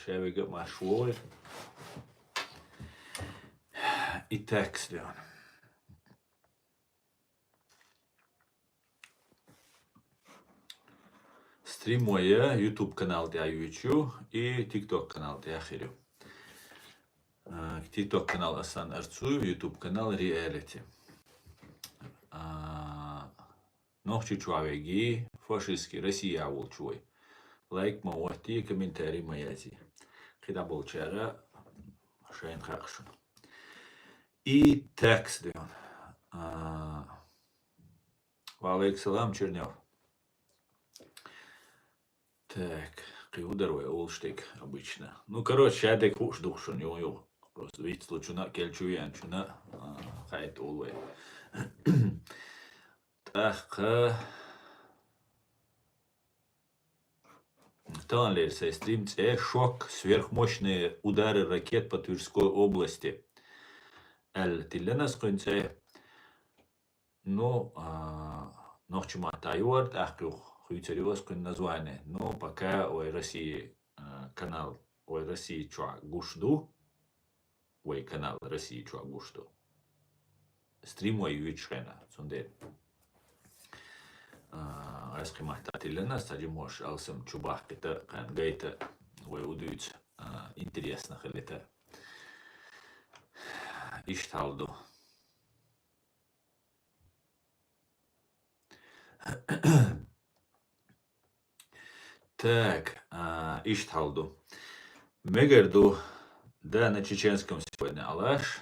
Шевига машвой. И текст, Леон. Стрим моя YouTube канал для YouTube и TikTok канал для Хирю. TikTok канал Асан Арцуев, YouTube канал Reality. Нохчу чуавеги, фашистский, Россия волчуй. Лайк мавати, комментарий маязи. Когда был вчера, шайн хакшун. И текст, Леон. Валейксалам, Чернев. Так, киударвай олштик обычно. Ну, короче, я так уж душу не уел. Просто видите, случайно кельчуян, чуна, хайт олвай. Так, Танлерс, стрим шок, сверхмощные удары ракет по Тверской области. Тилленас конце. Ну, ночью Тайвард, хуйцерёвское название. Но пока ой России канал ой России чуа гушду. Ой канал России чуа гушду. Стрим ой вичхена. Сонде. Раскимахта Тилленас, таджимош алсам чубах, это гайта ой удуется. Интересно, это Ишталду. Так, Ишталду. Мегарду, да, на чеченском сегодня Алаш.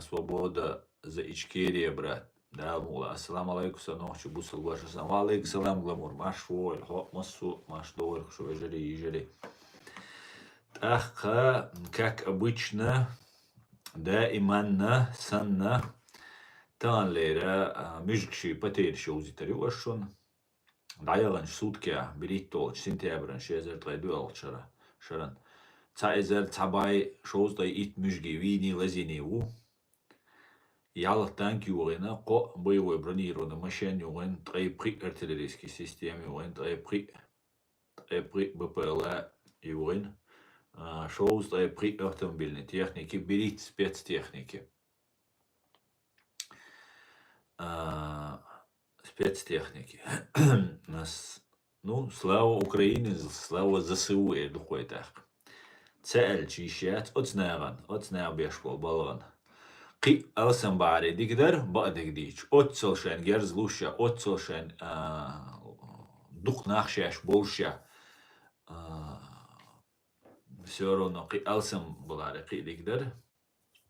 Свобода за Ичкерия, брат. Да, мула. Ассаламу алейкум, санохчу, бусал ваша сам. Алейкум салам, гламур. Маш воль, хоп, массу, маш довар, что ежели. Так, как обычно, да, иманна, санна. Танлера, мюжкши, потерши узитарюашун. Дайаланш суткя, бериттолч, сентябран, шезер трайдуал шаран. Цайзер цабай шоздай ит мюжги вини лазиневу. Ялах танк юрина, ко боевой бронированный машин юрин, трейпри артиллерийский систем юрин, трейпри БПЛА юрин. Шоуз трейпри автомобильной техники, берит спецтехники. Спецтехники. Ну, слава Украине, слава ЗСУ, я думаю, так. Цель чищать, отзнаван бешкол баллон. Ки алсамбари дигдар, бадик дич. Отцелшен герзлуща, отцелшен дух нахшаш больше. Все равно ки алсамбари ки дигдар.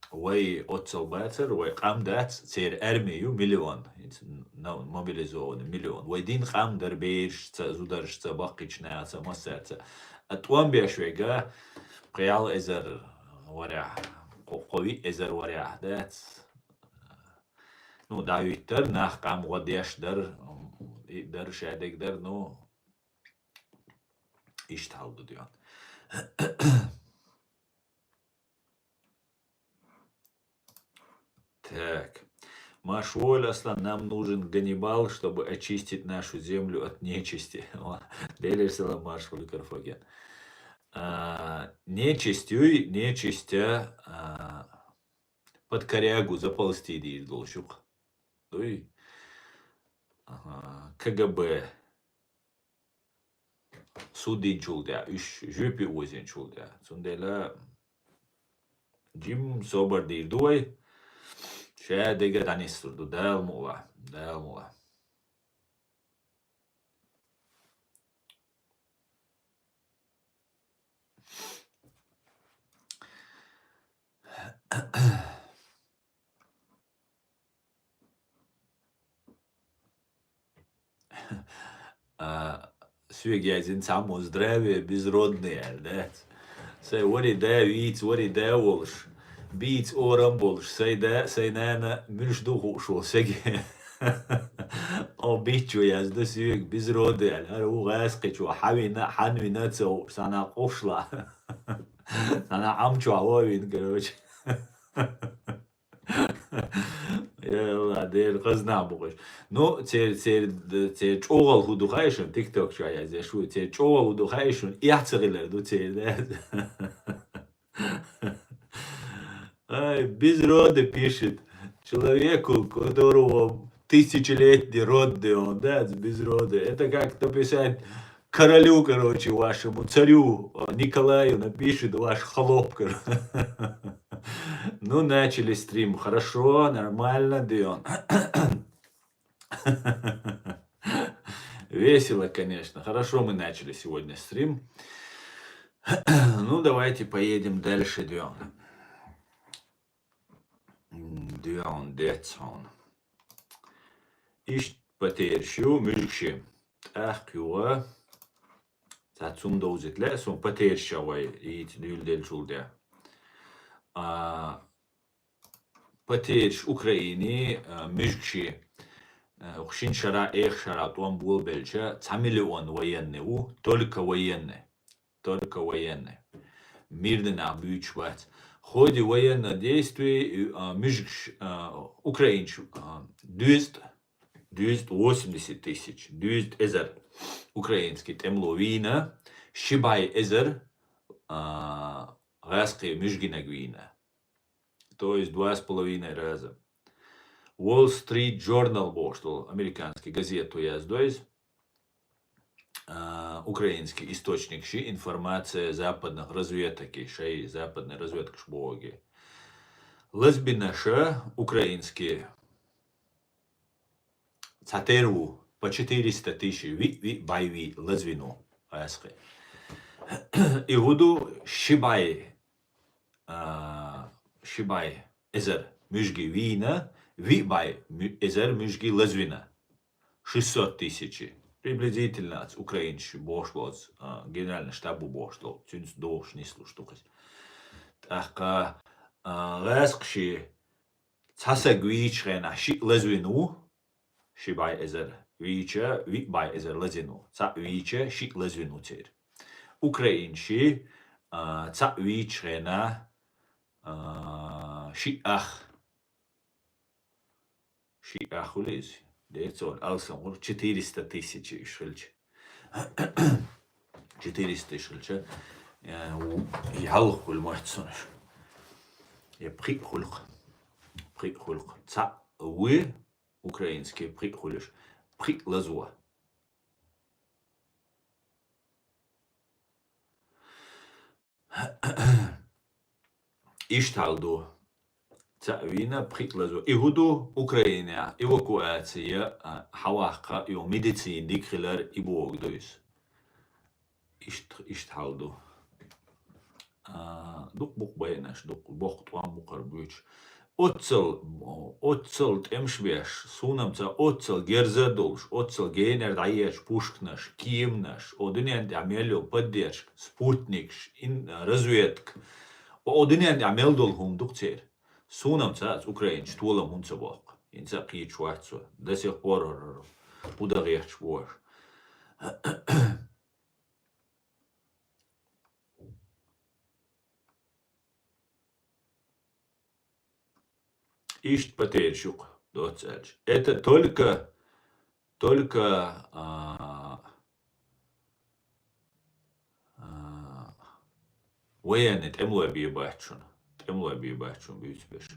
Вай отцел бацер, вай камдат цер армию миллион. Мобилизованный миллион. Вай дин камдар бейш, зударшца, бакичная, массаца. Атуан бешвега, приял эзер варя. Qo'vi ezer varya dat. Ну, да, Виктор, нах кам водеш дар шадек дар, ну, ишталду дион. Так. Машволь, Аслан, нам нужен Ганнибал, чтобы очистить нашу землю от нечисти. Делишься Машволь Карфаген. Нечистя под корягу заползти дейд должук. КГБ судин чулда, жөпі өзен чулда. Сондайла Джим собар дейд дуай, шәдеге танистырды, дәл мула. Свегязин само здравие безродный, да? Сей вори да виц, вори да волш, биц орам волш, сей нана мюждуху шо, сеги. Обичу язда свег безродный, ару гасқичу, ханвина цо, сана қошла. Сана амчу авовин, короче. دير غزنا بوغش نو تير چوغل هودو خايشون تيك توك شوية زي شو تير چوغل هودو خايشون يحتغلر دو تير Ай, без рода пишет. Человеку, которого тысячелетний род, он, да, без рода. Это как написать королю, короче, вашему царю Николаю напишет ваш холоп. Ну, начали стрим. Хорошо, нормально, Дион. Весело, конечно. Хорошо мы начали сегодня стрим. Ну, давайте поедем дальше, Дион. Dion, Detson. Ich patēršu mülkši. Təhküvə. Tətsum dozitlə. Son patērşavay. İt düldel çuldə. Patērş Ukrayni mülkši. Укшин шара эх шара туан был бельча. Цамиллион военный. Только военный. Только военный. Мирный набючвать. В ходе военных действий украинцев 280 тысяч, 200 эзер украинский темловина, Шибай эзер газки межгинагвина, то есть 2,5 раза. Wall Street Journal, что американский газету я сдаюсь, украинский источник, информация западных разведок, западной разведки шбоги. Лазбинаша украинские цатеру по 400 тысяч байви лазвину асхи. И гуду шибай эзер мюжги вина, бай эзер мюжги лазвина 600 тысяч. Приблизительно от украинцев бошлоц генеральный штабу бошло тюнс дош не слушtukes. Так ласкши цасагвичрена ши лазвину шибай эзер вича бай эзер лазвину ца вича ши лазвину тер. Украинци ца вичрена ши ахулез. Децор, алсам, 400 тысяч шельч. 400 шельч. Ялхул мартсонш. Я прихульх. Прихульх. Ца вы украинские прихулиш. Прилазуа. Ишталду. Вина приклазу. Игуду Украина эвакуация хаваха и медицин дикхилер и богдуис. Ишталду. Дук бук байнаш, дук бог туам букар буч. Отцел темшвеш, сунамца отцел герзадолш, отцел генер даеш пушкнаш, киевнаш, одинен амелю поддержк, спутникш, разведк. Одинен амелдол хум дуктер. Сунамца Украинч толам унцабок. Инца кичварцу. До сих пор ударешь вор. Ишт потерщук, доцельч. Это только военный темлоби бачун. Темлоби бачун бюцбеш.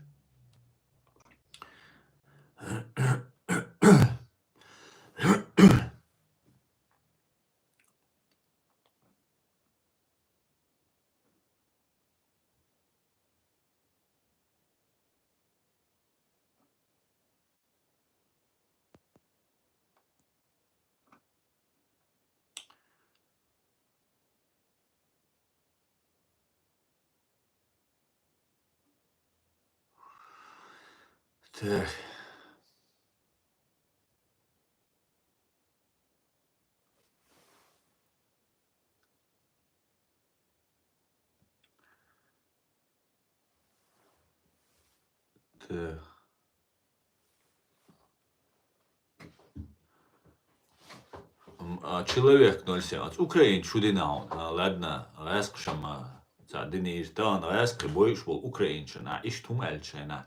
Так. Так. Человек 017. Украин шудинаун. Ладно, раскшама. Задинир тан раск бойш был украинчина. Иштум эльчина.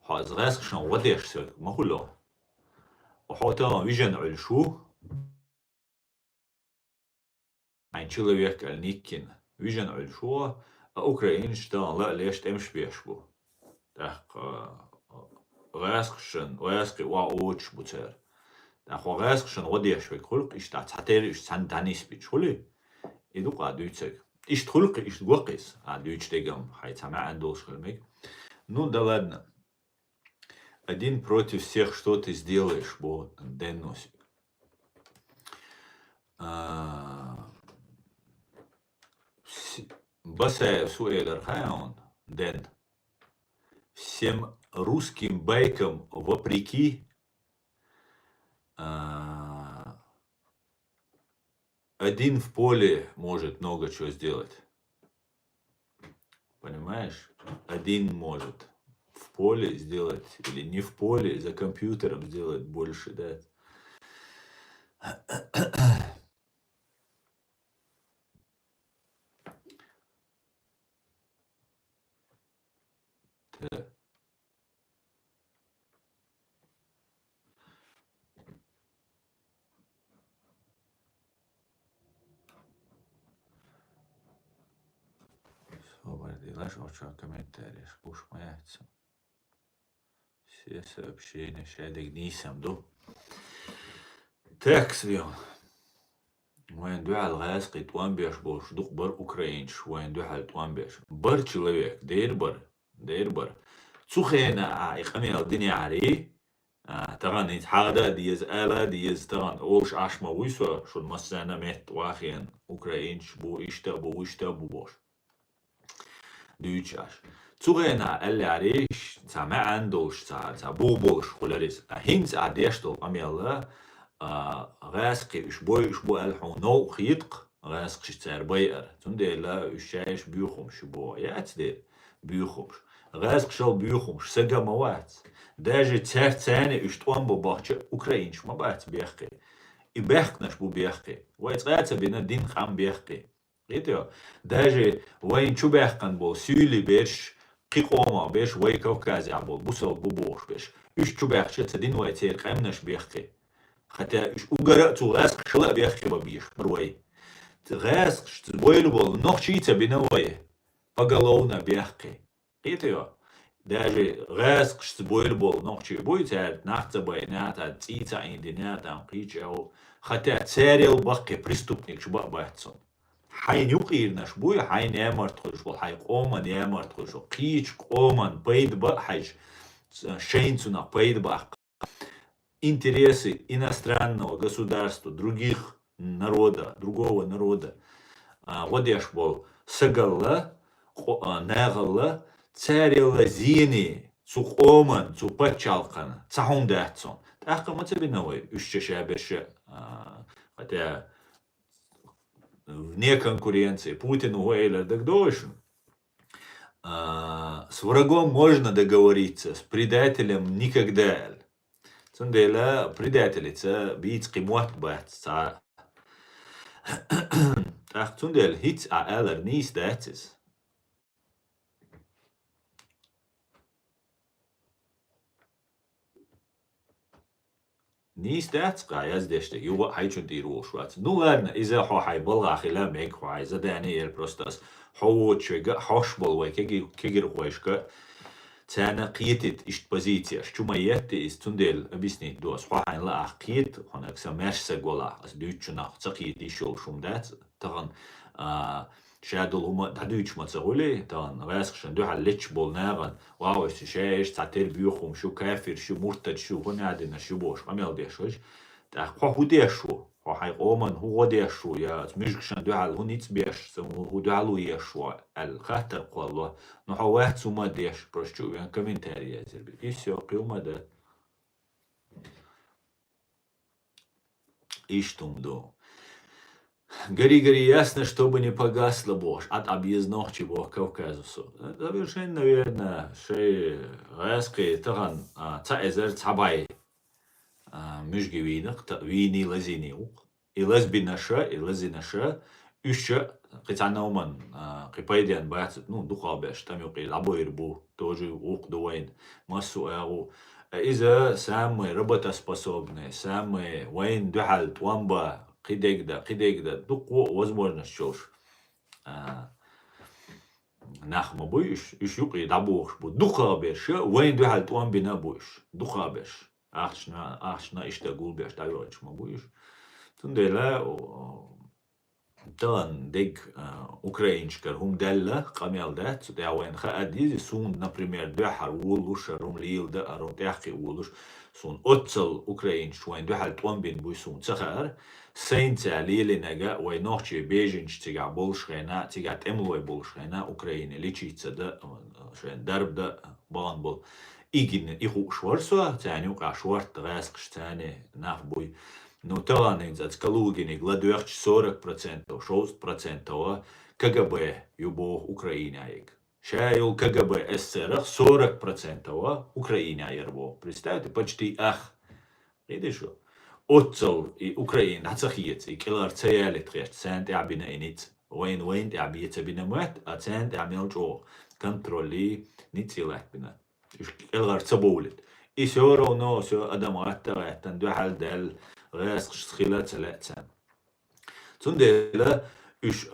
حازغاس شان وديش سك ما كله وحوتا ويجن علشو ein человек النيكين ويجن علشو أوكرين شتان لا ليش تمش بيشبو تاق غاسخشن غاسخي واوتش بوتر تاق غاسخشن وديش بكل إشتا تعتير إش سانتانيس بيشولي إدو قادوتك إش تخلق إش وقيس قادوتش تيجام حيث ما عندوش خلمك ну да ладно один против всех что ты сделаешь бо денносик басая суэлэр хаон ден всем русским байкам вопреки один в поле может много чего сделать. Понимаешь? Один может в поле сделать или не в поле, за компьютером сделать больше, да? Делаешь в комментариях, уж мояться. Все сообщения шедик нисам ду. Так, свем. وين دوع الغاز قيتوان بيش بوش دوق بر أوكرينش وين دوع التوان بيش بر человек دير بر تسوخينا إقامي الدنيا عليه طبعا يتحاغدا ديز آلا ديز طبعا أولش عشما ويسوا شو المسانا مهت واخين أوكرينش بو إشتا بو بوش دويتشاش تسوغينا اللي عليش تا ما عندوش تا بو بوش خلاليس هينز عديشتو أمي الله غاسقي إشبو الحو نو خيطق غاسق شتار بيئر تندي لا إشايش بيوخمش بو يات دي بيوخمش غاسق شال بيوخمش سجا موات داجي تسار تاني إشتوان بو باحش أوكرينش ما بات بيحقي إباحقناش بو بيحقي ويتغاتا بينا دين خام بيحقي قيتيو داجي وين شو بيحقن بو سيولي بيش قيقوما بيش وي كوكازي عبول بوسو بوبوش بيش شو بيحش تدين ويتير قامناش بيحقي حتى وقرأتو غاسق شلا بيحكي ببيش بروي غاسق شتبويلو بول نوخشيتا بنوي بقالونا بيحكي قيتيو داجي غاسق شتبويلو بول نوخشي بويتا نحتا بيناتا تيتا انديناتا قيتشاو حتى تساريل بقي بريستوبنيك شبا باحتسون حين يقيرناش بوي حين يامرت خوش بول حين قومن يامرت خوش قيتش قومن بيد بحيش شينتونا بيد بحق интересы иностранного государства, другого народа. Вот я был сагалла, нагалла, царила зини, цухоман, цупачалкан, цахундатсон. Так мы тебе новый, ущешабеше, хотя вне конкуренции Путин уэйла так дольше. С врагом можно договориться, с предателем никогда. Цундела предателица бить قيموات بات ساعة تاخ цундел هيت ألر نيس داتس نيس داتس قا يزدشتك يو حيشون تيرو شوات نو لرنا إذا حو حي بلغا خلا ميك حو عايزة داني البروستاس حو تشيغا حوش بلوي كيجر خوشكا تانا قيتت إشت بزيتيا شو ما يتي استندل أبيسني دوس حاين لا قيت هناك سماش سجولا أس دوتشنا تقيت إيشول شومدات طبعا شادول هما تدوتش ما تقولي طبعا راسخشن دو حلتش بولناغن واو شايش تعتير بيوخم شو كافر شو مرتد شو هنا عندنا شو بوش عمل ديشوش تاخو هو ديشو حي قومن هو ديشو يا مشكشن دو حل هنيت بيش هو دو حلو يشو الخاطر قالوا نحو واحد سوما ديش برشو يعني كومنتاري يا زربي إيشو قيوما ده إيشتم دو Гори, ясно, чтобы не погасло бош от объездных чего Кавказусу. Совершенно верно, что резкий таган цаэзер цабай мюжги винах, вини лазинил, и лазбинаша, и лазинаша, еще قيتعنا ومن قيبايديان باتت دقابش تم يقي لابوير بو тоже ук дуайн массу эгу. إذا самые работоспособные, самые войн духал туамба قيديقدا دقو возможность شوش نخ ما بويش إيش يقي دابوش بو دقابش وين دحال توان بنا بويش دقابش أخشنا إيش تقول بيش تايوش ما بويش تندلا тан дег украинчкар хум делла камелда цудя вен хаадизи сун, например, дехар улуш рум лилда арум тяхи улуш сун отцел украинч вен дехал томбин буй сун цахар сенца лилинага вен нохчи бежинч тига болшхена тига темлой болшхена Украине личица да шен дарбда бан бол игин иху шварсо тяню ка шварт гаск штане нах буй. Ну, талант за Калугине, гладуяч 40%, 6%, КГБ, юбо Украиняек. Шайл КГБ СССР 40% Украиняербо. Представьте, почти Видишь, отцел и Украина, хацахиец, и килар цеяли трещ, цент ябина иниц, войн ябица бинамет, а цент ябил джо, контроли ницилат бина. Килар цабулит. И все равно, все адамата, тандухал дел, غاس خلال 3 سنين. تندلا إيش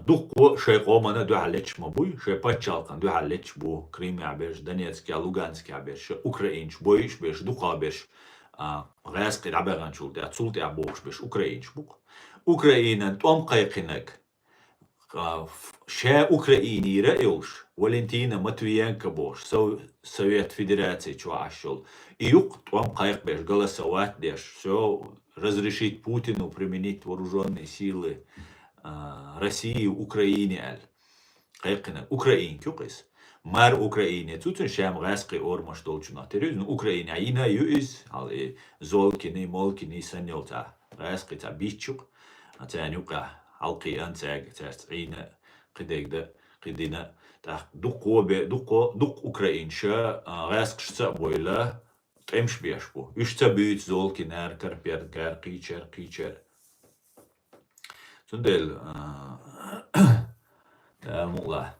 دقوا شيء قومنا دو علتش مبوي شيء بتشالقن دو علتش بو كريمي عبيش دنيتسكي لوغانسكي عبيش أوكرانيش بويش بيش دقوا بيش غاس قد عباران شو ده تصلت عبوش بيش أوكرانيش بوك أوكرانيا توم قيقنك شا أوكراني رأيوش ولنتينا متويانك بوش سوفيت فيدرации شو عشول يوق توم قيق بيش голосовать деш все разрешить Путину применить вооруженные силы России Украине قيقنا Украин كوقس مار Украине تутن شام غاسقي أورمش دولشنا تريز Украине عينا يؤس على زولكني مولكني سنيوتا غاسقي تا بيتشوق تانيوقع حلقي أنتاج تاعينا قدينا دق أوكرين شا غاسق شتا بويلا تمش بيشبو يشتا بيت زول كنار كار قيشر تندل مولا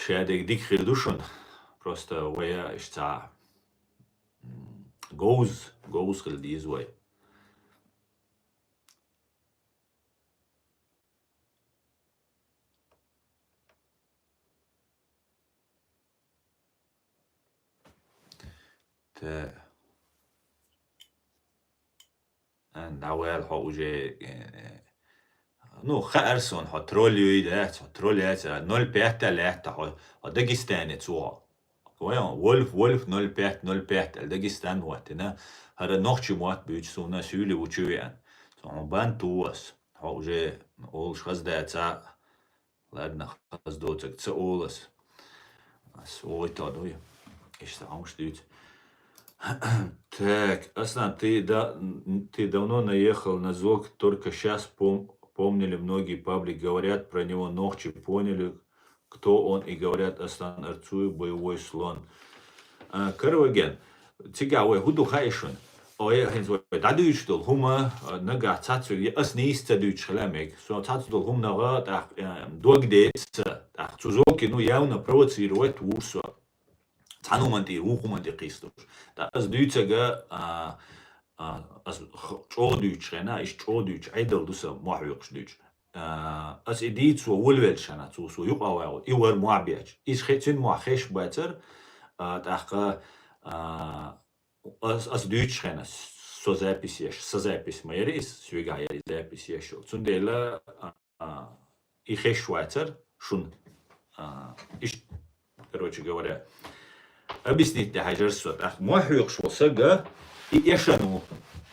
شادك ديك خير دوشن просто ويا اشتا goes خل ديز وي نوال حوجه خارسون تروليات 0,5 داغستان تو Wolf 0,5 Dagestan وقتنا هذا نوختي موات بيجسونا سيولي وچويان بان توس حوجه اولش خزداتا ладно خزدوتك تسولس سوي تادوي ايش تعمش ديت Так, Аслан, ты давно наехал на ЗОГ, только сейчас помнили многие паблики, говорят про него ногчи, поняли, кто он, и говорят Аслан Арцуев, боевой слон. Карваген, цигавой, худу хайшун, дадуичдол, хума, нага, цацу, аснейста дуич хламек, so цацудол, хум нага, догдеца, цузоки, явно провоцировать урсу. Цануманти, ухуманти Христос. Das Dütsaga as Chodütschrena ist Chodütsch, Eidel dusa Mahwirsch Dütsch. As Edit so Wohlwelschana so Juqawau, Iwer Moabiach. Is Hetzin Moachesh better, Dachka as Dütschrena, so Zapis Meris, Swigaia Zapis Yeshel. Zundela Ichesh Schweizer, schon ist, короче говоря, объяснить для хажерсот. Махюк шосага и ешану.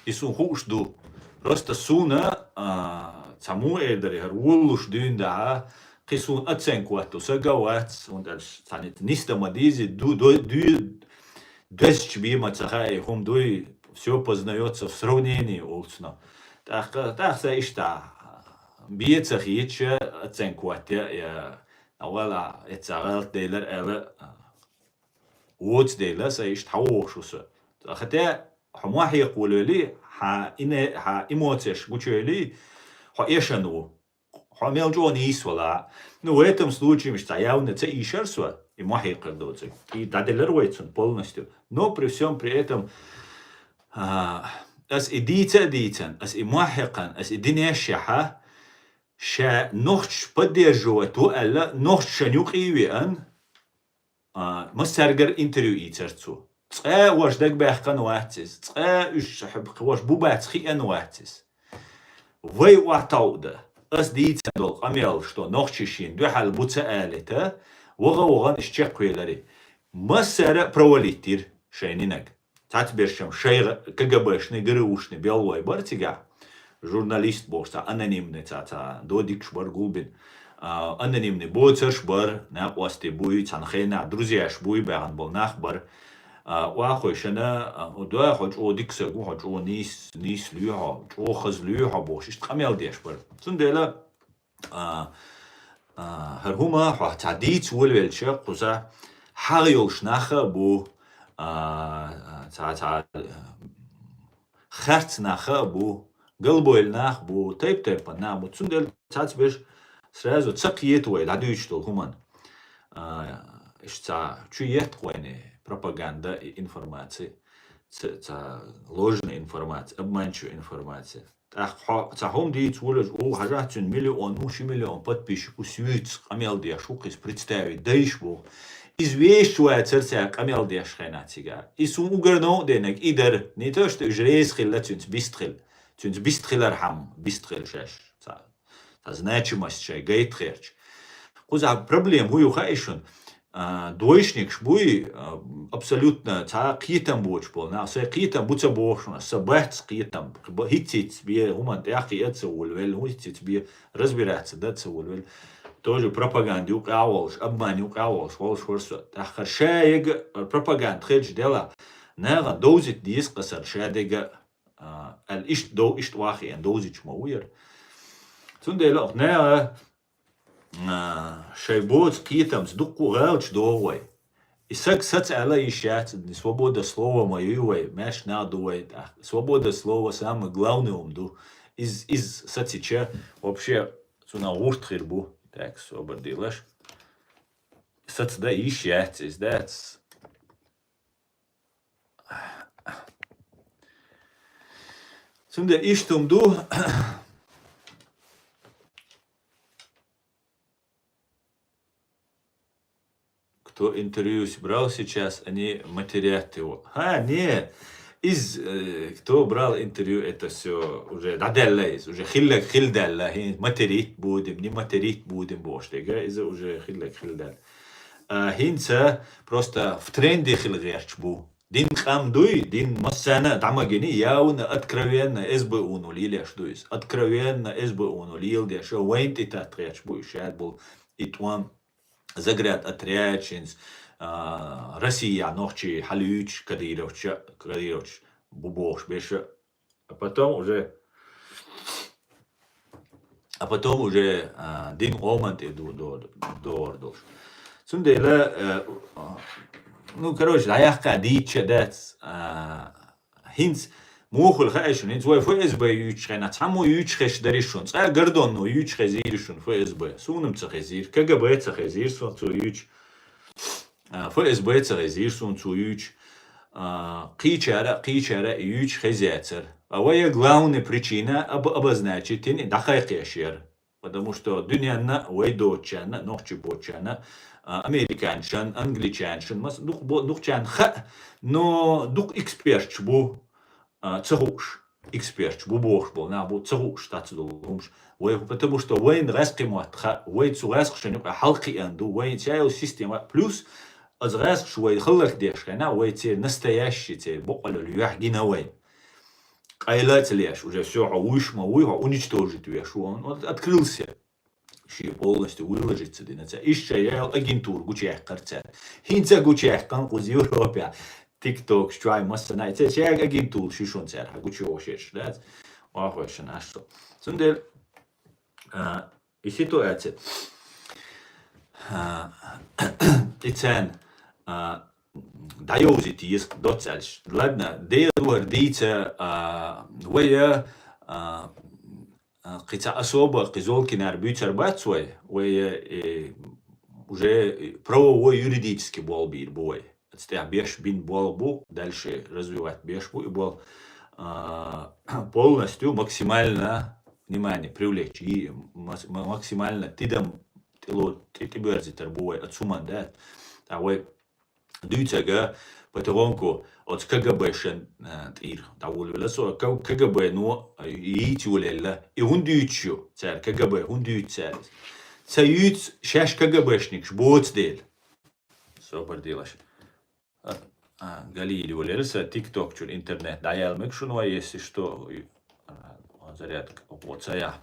И сухуш ду. Просто суна цаму эдери улуш дюнда кисун оценку сагават und als санит ниста мадизи десч бима цахай хум дуй все познается в сравнении улцно. Так ишта биецах ича оценку я awala etsagalt deler ele ووتس دي لسا يشتحوش وسا ختا حمواحي يقولوا لي ها إيموتش قوتشوا لي ها إيشانو حامل جون يسولا ну в этом случае что явно це ишерсва и махи кардоцик и даделервайцун полностью но при всем при этом as идите as имахикан as идинешаха ша нохч поддерживать то алла нохч шанюк ивиан مسرگر интервью ایترتو تقا واش داك باحقا نواتس تقا اش حب واش بوبات خي انواتس وي واتاودا اس ديت دول قميل شتو نوخشين دو حال بوتا اليتا وغا اشتقيلري مسر провалитир шейнинек татбершем шей КГБшный гырушный белой бартига журналист бошта анонимный тата додик шбаргулбин анонимный боцерш бар на осте буй цанхена друзьяш буй баган бол нахбар واخوشنا ودوا خوج اوديك سغو خوج او نيس ليها او خز ليها بوش قميل ديش بر سندلا هر هما ح تعديت ولش قزا حريوش نخ بو تا خرت نخ بو قلبويل نخ بو تيب نامو سندل تاتبش сразу цакиет وي لادويش تو همان اشتا чует قوينه пропаганда и информация, ложная информация, обманчивая информация. Тахом дит улез о хажатун миллион, миллион подписчиков свит камел диашукис представить даишбу. Извещует сердце камел диашхенатига. И сум угорно денег идер не то что жрез хилла тюнц бистрилар хам бистрил шаш. Значимость шай гейт херч. Куза проблем хую хаишун. Двоечник шбуй абсолютно та қитам боч бол на се қитам буца бошна сабат қитам хитит бе уман яхи это улвел хитит бе разбираться да це улвел тоже пропаганду уqawolш обман уqawolsh волш ворсо ахар шайг пропаганд хелж дела нага дозит дис қасар шадега ал иш до иш вахи ан дозич мауер сундела нага шайбот китам сдуку галч довой. И сац ала ищать, свобода слова моюй, мяш надует. Свобода слова самый главный умду. Из сацича вообще суна уртхирбу. Так, свободилаш. Сац да ищать, is that. Сунда иштумду. Кто интервью брал сейчас, они матерят его. Не, кто брал интервью, это все уже даделлайз, уже хилдалла, материт будем, не материт будем, боштега, из-за уже хилдалла. Хинца просто в тренде хилгерч бу. Дин хамдуй, дин массана, дамагини, явно откровенно СБУ нулили, что есть. Откровенно СБУ нулили, что вейнт и татреч бу, шад был, и туам. Загряд отряченс, Россия, ночи, халюч, кадировч, бубош, беша. А потом уже дин омант иду до ордош. Сундела, ну, короче, аяхка дича дец, хинц, мухул хаишун, хинц, вой ФСБ ючхена, цаму ючхеш даришун, цая гордонну ючхезиришун ФСБ, сунам цахезир, КГБ цахезирсун, цу юч, ФСБ цахезирсун, цу юч, қичара ючхезяцер. А вая главная причина обозначить дахайкешер, потому что дунянна, вайдочана, нохчебочана, американшан, англичаншан, духчан ха, но дух эксперт бу, цехуш, эксперт, бубош был, на бу цехуш, тацдулумш, потому что вейн раскимат, вейн цурасхшен, халки анду, вейн чаял система, плюс аз расхш вейн халлах дешхена, вейн те настоящий, те бокалю люяхгина вейн. Айлать леш, уже все, уничтожить веш, он открылся. Полностью выложиться, ищаял агентур, гучех карцет. Хинца гучех, канкуз Европе. TikTok, Stripe, massa näin. Se agenttuur sysun siellä, kun juosis. Det var också nästa. Så en del i situationen itsen dajosit is dotsels. Ladna det var dit waya قيتا особо Кызолкин арбитр бацой, уже правово-юридически бол бир бой. Отстя беш бин бол бу, дальше развивать беш бу и бол полностью максимально внимание привлечь и максимально тидам тиберзитер бой отсуман, да, а вы дюйцага потомку от КГБшен тир давулвела со КГБ ну и тюлела и ундючу цар КГБ ундюцар цаюц шаш КГБшник шбоцдел супер делаш галили волерса ТикТок чур интернет даял мекшуну если что зарядка вот цая.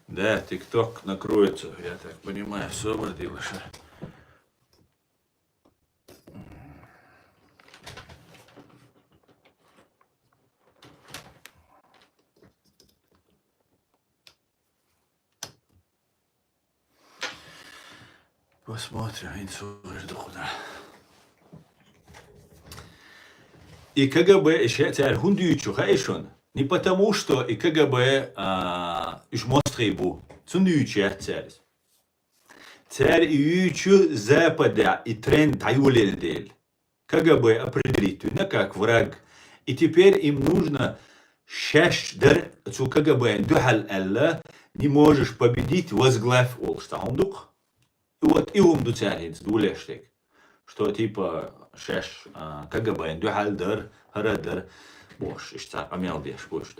Да, ТикТок накроется, я так понимаю, собор делаешь. Посмотрим, инсурж куда. И КГБ еще теперь хундючу хайшон. Не потому, что и КГБ иш мостребу. Цундючу теперь. Теперь ючу запада и тренд таюлельдель. КГБ определит меня как враг. И теперь им нужно шашдар цу КГБ духал Алла не можешь победить возглавь Олштаундук. И вот и умдуцарин сдулештек. Что типа шаш КГБ духалдар харадар бош ишта амелдеш бош.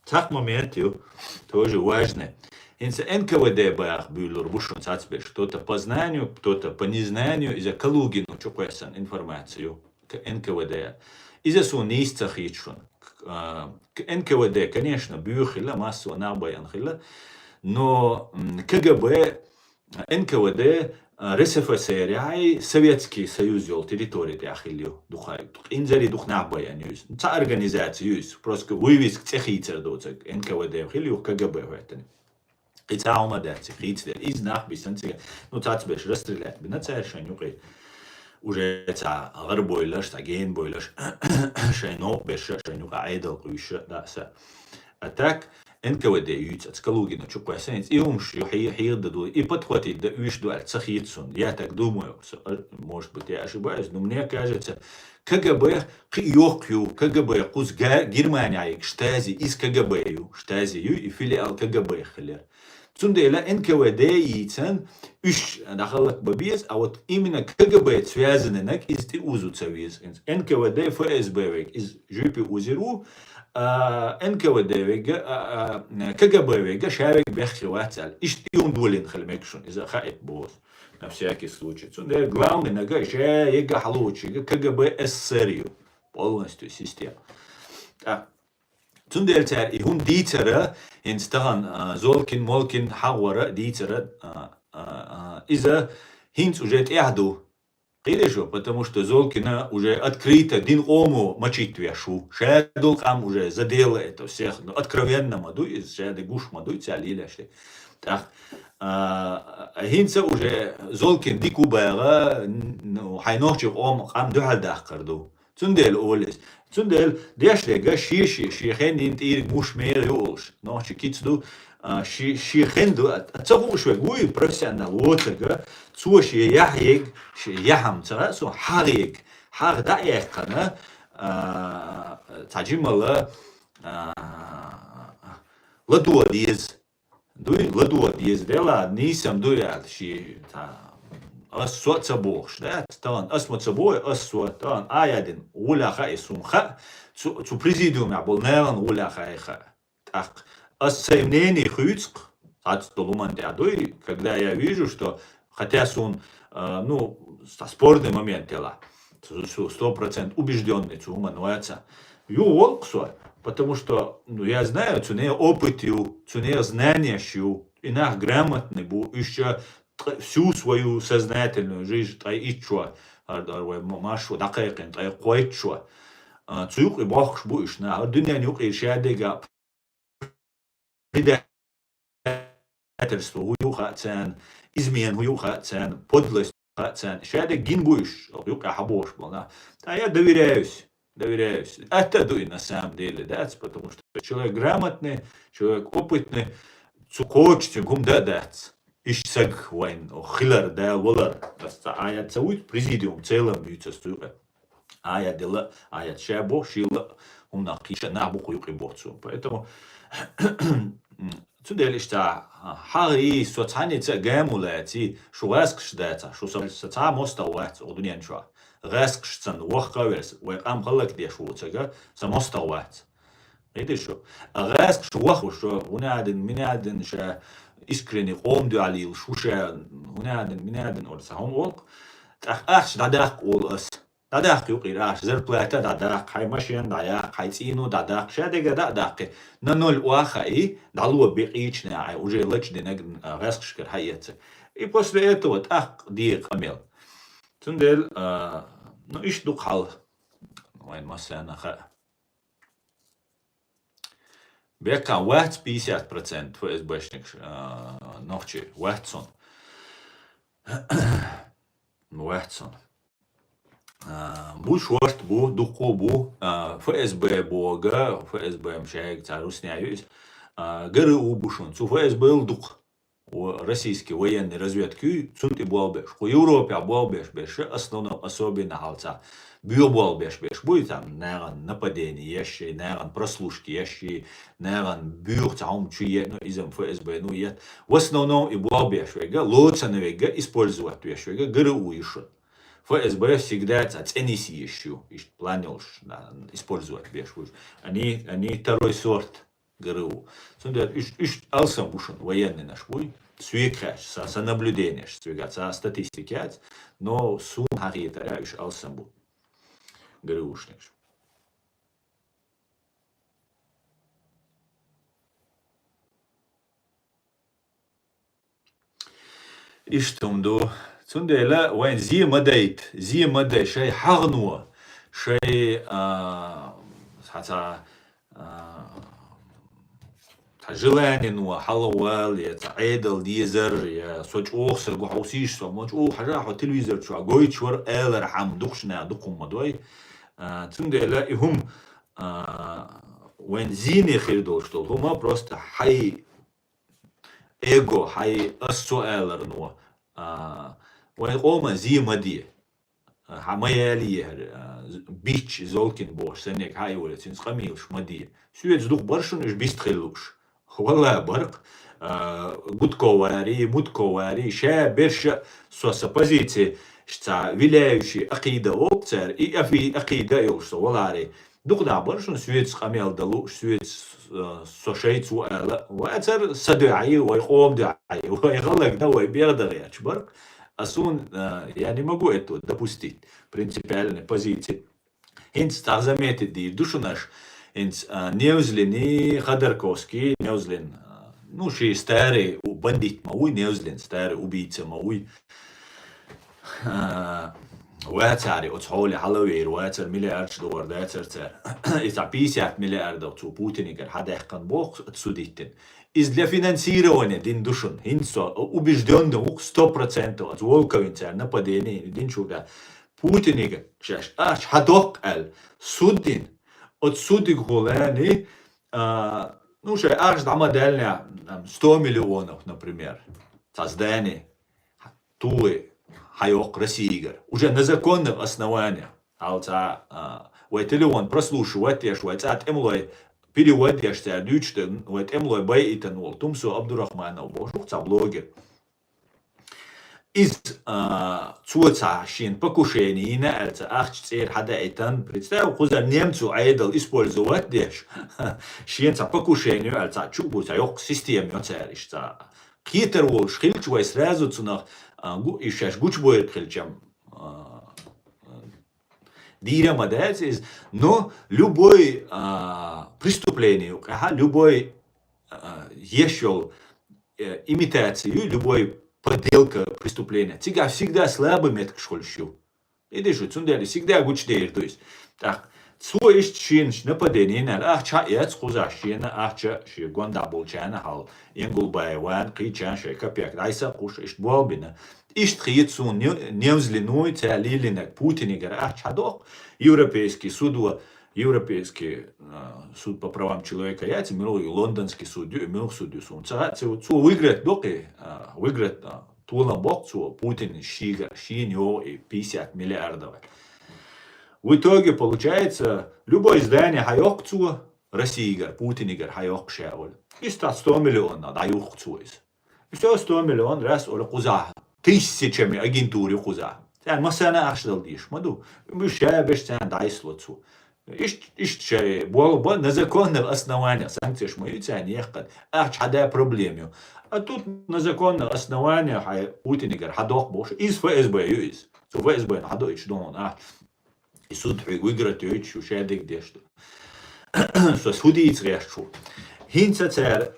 Так моменту тоже важно. Инса НКВД бах бюллер бушон цацбе что-то по знанию, кто-то по незнанию из-за Калугину чуквесан информацию к НКВД. Из-за сунистах ичун. К НКВД, конечно, бюхила массу набаян хила, но КГБ НКВД РСФСР ай Советский Союз дел территории тяхилью духай инзари дух набаян юз ца организация юз просто вывез цехицер доца НКВД хилью КГБ в этом и ца умада цехицер из нах бисанцига ну цацбеш расстрелять бина царшанюкой уже ца гарбойлаш ца гейнбойлаш шайно беш шайнюка айдал куйша да са а так НКВД юц от Калугина чуквасенец и умш юхиердаду и подхватить да юшду от цахицун. Я так думаю, может быть я ошибаюсь, но мне кажется, КГБ киёкью КГБ куз Германия штази из КГБ штази и филиал КГБ хлер. Цундела НКВД яйцен уж дахалак бабиес, а вот именно КГБ связаны нак из узу цавиз. НКВД ФСБ из жюпи узеру НКВД вега КГБ вега шавек беххивацал. Ишт иум двулин хальмекшун из-за хаит босс. На всякий случай. Цундела главный нага ега халучи КГБ СССР полностью система. Цундела цар и хун дитера инстаган золкин молкин хавара дитера из-за хинц уже тяхду. Или потому что Золкина уже открыто дин ому мочить вяшу. Шедул там уже задело это всех. Но откровенно маду из шеды гуш маду цялилешли. Так, хинца уже Золкин дикубера, ну, хайнохчик ом хам духалдах карду. Цундел олес. Цундел дешлега шиши шихен дин тир гуш мер юлш. Нохчи кицду шихенду отцогу шве гуи профессионал вотага. Цуши яхег яхам цара су хариг хар даехкана таджимала ладуа диез дуй ладуа диез дела нисам дуя ши та асот цабош да тан асмот цабой асот тан аядин уляха исумха цу президиум абол нелан уляха иха так ассемнени хюцк от толуман дядуй когда я вижу что хотя он, ну, спорный момент дела, 100% убежденный, цумануется. Потому что, ну, я знаю, цуне опытью, цуне знания, инах грамотный был, еще всю свою сознательную жизнь, ичуа, машу, дакайкин, койчуа, цуюк и бахш будешь, на дунья нюк и шадега, предательство хуюхацен, измен хуюхацен, подлость хуюхацен. Шеде гингуиш, юка хабош была. А я доверяюсь. Доверяюсь. Это дуй на самом деле, да, потому что человек грамотный, человек опытный, цукочти гумдадец. Ишсаг вайн, хилар, да, волар. Аят цауит президиум целом бьются. Аят дела, аят шабо, шила, умнакиша, набу хуюки борцу. Поэтому Цуделишта хари соцаница гэмулэти шуэскшдэца шусалсаца мостауэц одунянчуа рэскшцэн уахкавэлс уэкам халэкдэ шуцага самостауэц. Видишь, что рэскш уаху, что унядин, минядин, ша искренне омду алил, шуша унядин, минядин, орца хомволк. Ахш дадах олас. Дадах юқир аш зарплата дадах хай машин дадах хай цину дадах шадега дадах на ноль уахай далуа беqичне ай уже лечне нег рэскшкер хайется. И после этого так дик амел. Цундел ну иш духал вайн масана ха. Бека вахт 50% ФСБшник ночи вахтсон. Вахтсон. Бу шорт, бу духу, бу ФСБ бога, ФСБ мшаек царусняюсь, ГРУ бушун, цу ФСБ дух, российский военный разведки, цунти буалбеш, ку Европе буалбеш беш, основно особенно халца, био буалбеш беш, будет там неран нападение, ящи, неран прослушки, ящи, неран бюр, цаум чуе, ну изем ФСБ, ну ет, в основном и буалбеш вега, лоцаны вега использовать веш вега, ГРУ еще. ФСБ всегда ценись еще, планил использовать вешвуш. Они второй сорт ГРУ. Иш алсам бушен военный наш бой, свекач, со наблюдения, со статистики, но сум харитаря иш алсам бу ГРУшник. Иш там до Цундела وين زي مدى شيء حغنوة شيء حتى желание نوع حلوال يا تعيدل ديزر يا سوتش أوخ سرقو حوسيش سومش أوخ حاجة حو تلفزيون شو عقوي شور إلر حم دخشنا دقم مدوي цундела هم وين زيني خير دولشتول هما просто حي эго حي أسو إلر نوع وين قوما زي مدي حمايالي بيتش زولكن بوش سنك هاي ولا تنس قميلش مدي سويت زدوق برشن إش بيستخلوش والله برق مدكواري شا برش سوسا позиции شتا виляющий акида опцер и афи акида يوش والله دوق دا برشن سويت قميل دلوش سويت سوشيت ولا وأثر صدعي ويقوم دعي ويغلق دواء بيقدر يعتبر أصلا يعني могу это допустить принципиальной позиции. Инц так заметит ди душу наш, инц неузлин Ходорковский, неузлин, ну ши старый бандит мауй, неузлин старый убийца мауй. واتساري وتحولي حلوير واتر مليار دولار ده تر إذا 50 مليار دو تو بوتين يقدر حدا يحقن بوخ تسوديتن إذ для финансирования дин душун хинсо убеждённый 100% от волковинца нападения дин шуга Путин يقدر شاش حدوق ال судин от судик голани ну ше дама 100 миллионов, например, создание тулы Хайок Россия уже на законных основаниях. Алца уэтелион прослушивает от эмлой переводишь дючте уэт эмлой бай и танул. Тумсу Абдурахманов бошуца блогер. Из цуца шин покушений на это ахчцер хада этан представил куза немцу айдал использовать деш шин за покушению альца чубу за ёк систему царишца. Хитер вол шхильчвай сразу цунах еще гуч будет хельчам дирама дается, но любой преступление, любой еще имитацию, любой подделка преступления, всегда слабый метк школьщу. И даже цундели всегда гуч дейр, то есть так Цу ишт шинш нападенина ахча яц хузашина ахча ши гондабулчана хал ингулбай ван кичан ши капяк дайса куш ишт болбина ишт хитсун немзлиной цалилинак Путинигер ахча док Европейский суд по правам человека яйца мировой лондонский суд мировой суд сун цу выиграть доки выиграть тула бок цу Путин шиньо и 50 миллиардов. В итоге получается, любое здание хайокцу, Россия, Путинигер хайок шеол. И 100 миллионов даюх цуис. И все 100 миллионов раз оля куза. Тысячами агентуре куза. Тян масана ашдал диш. Маду. Мышая беш тян дайсло цу. Ишт шай. Болба на законных основаниях санкции шмою тян ехать. Ах, чада проблемию. А тут на законных основаниях Путинигер хадок бош. Из ФСБ юис. Цу ФСБ хадок ичдон. И суд выиграть еще шедик дешто. Что судить решу. Хинцер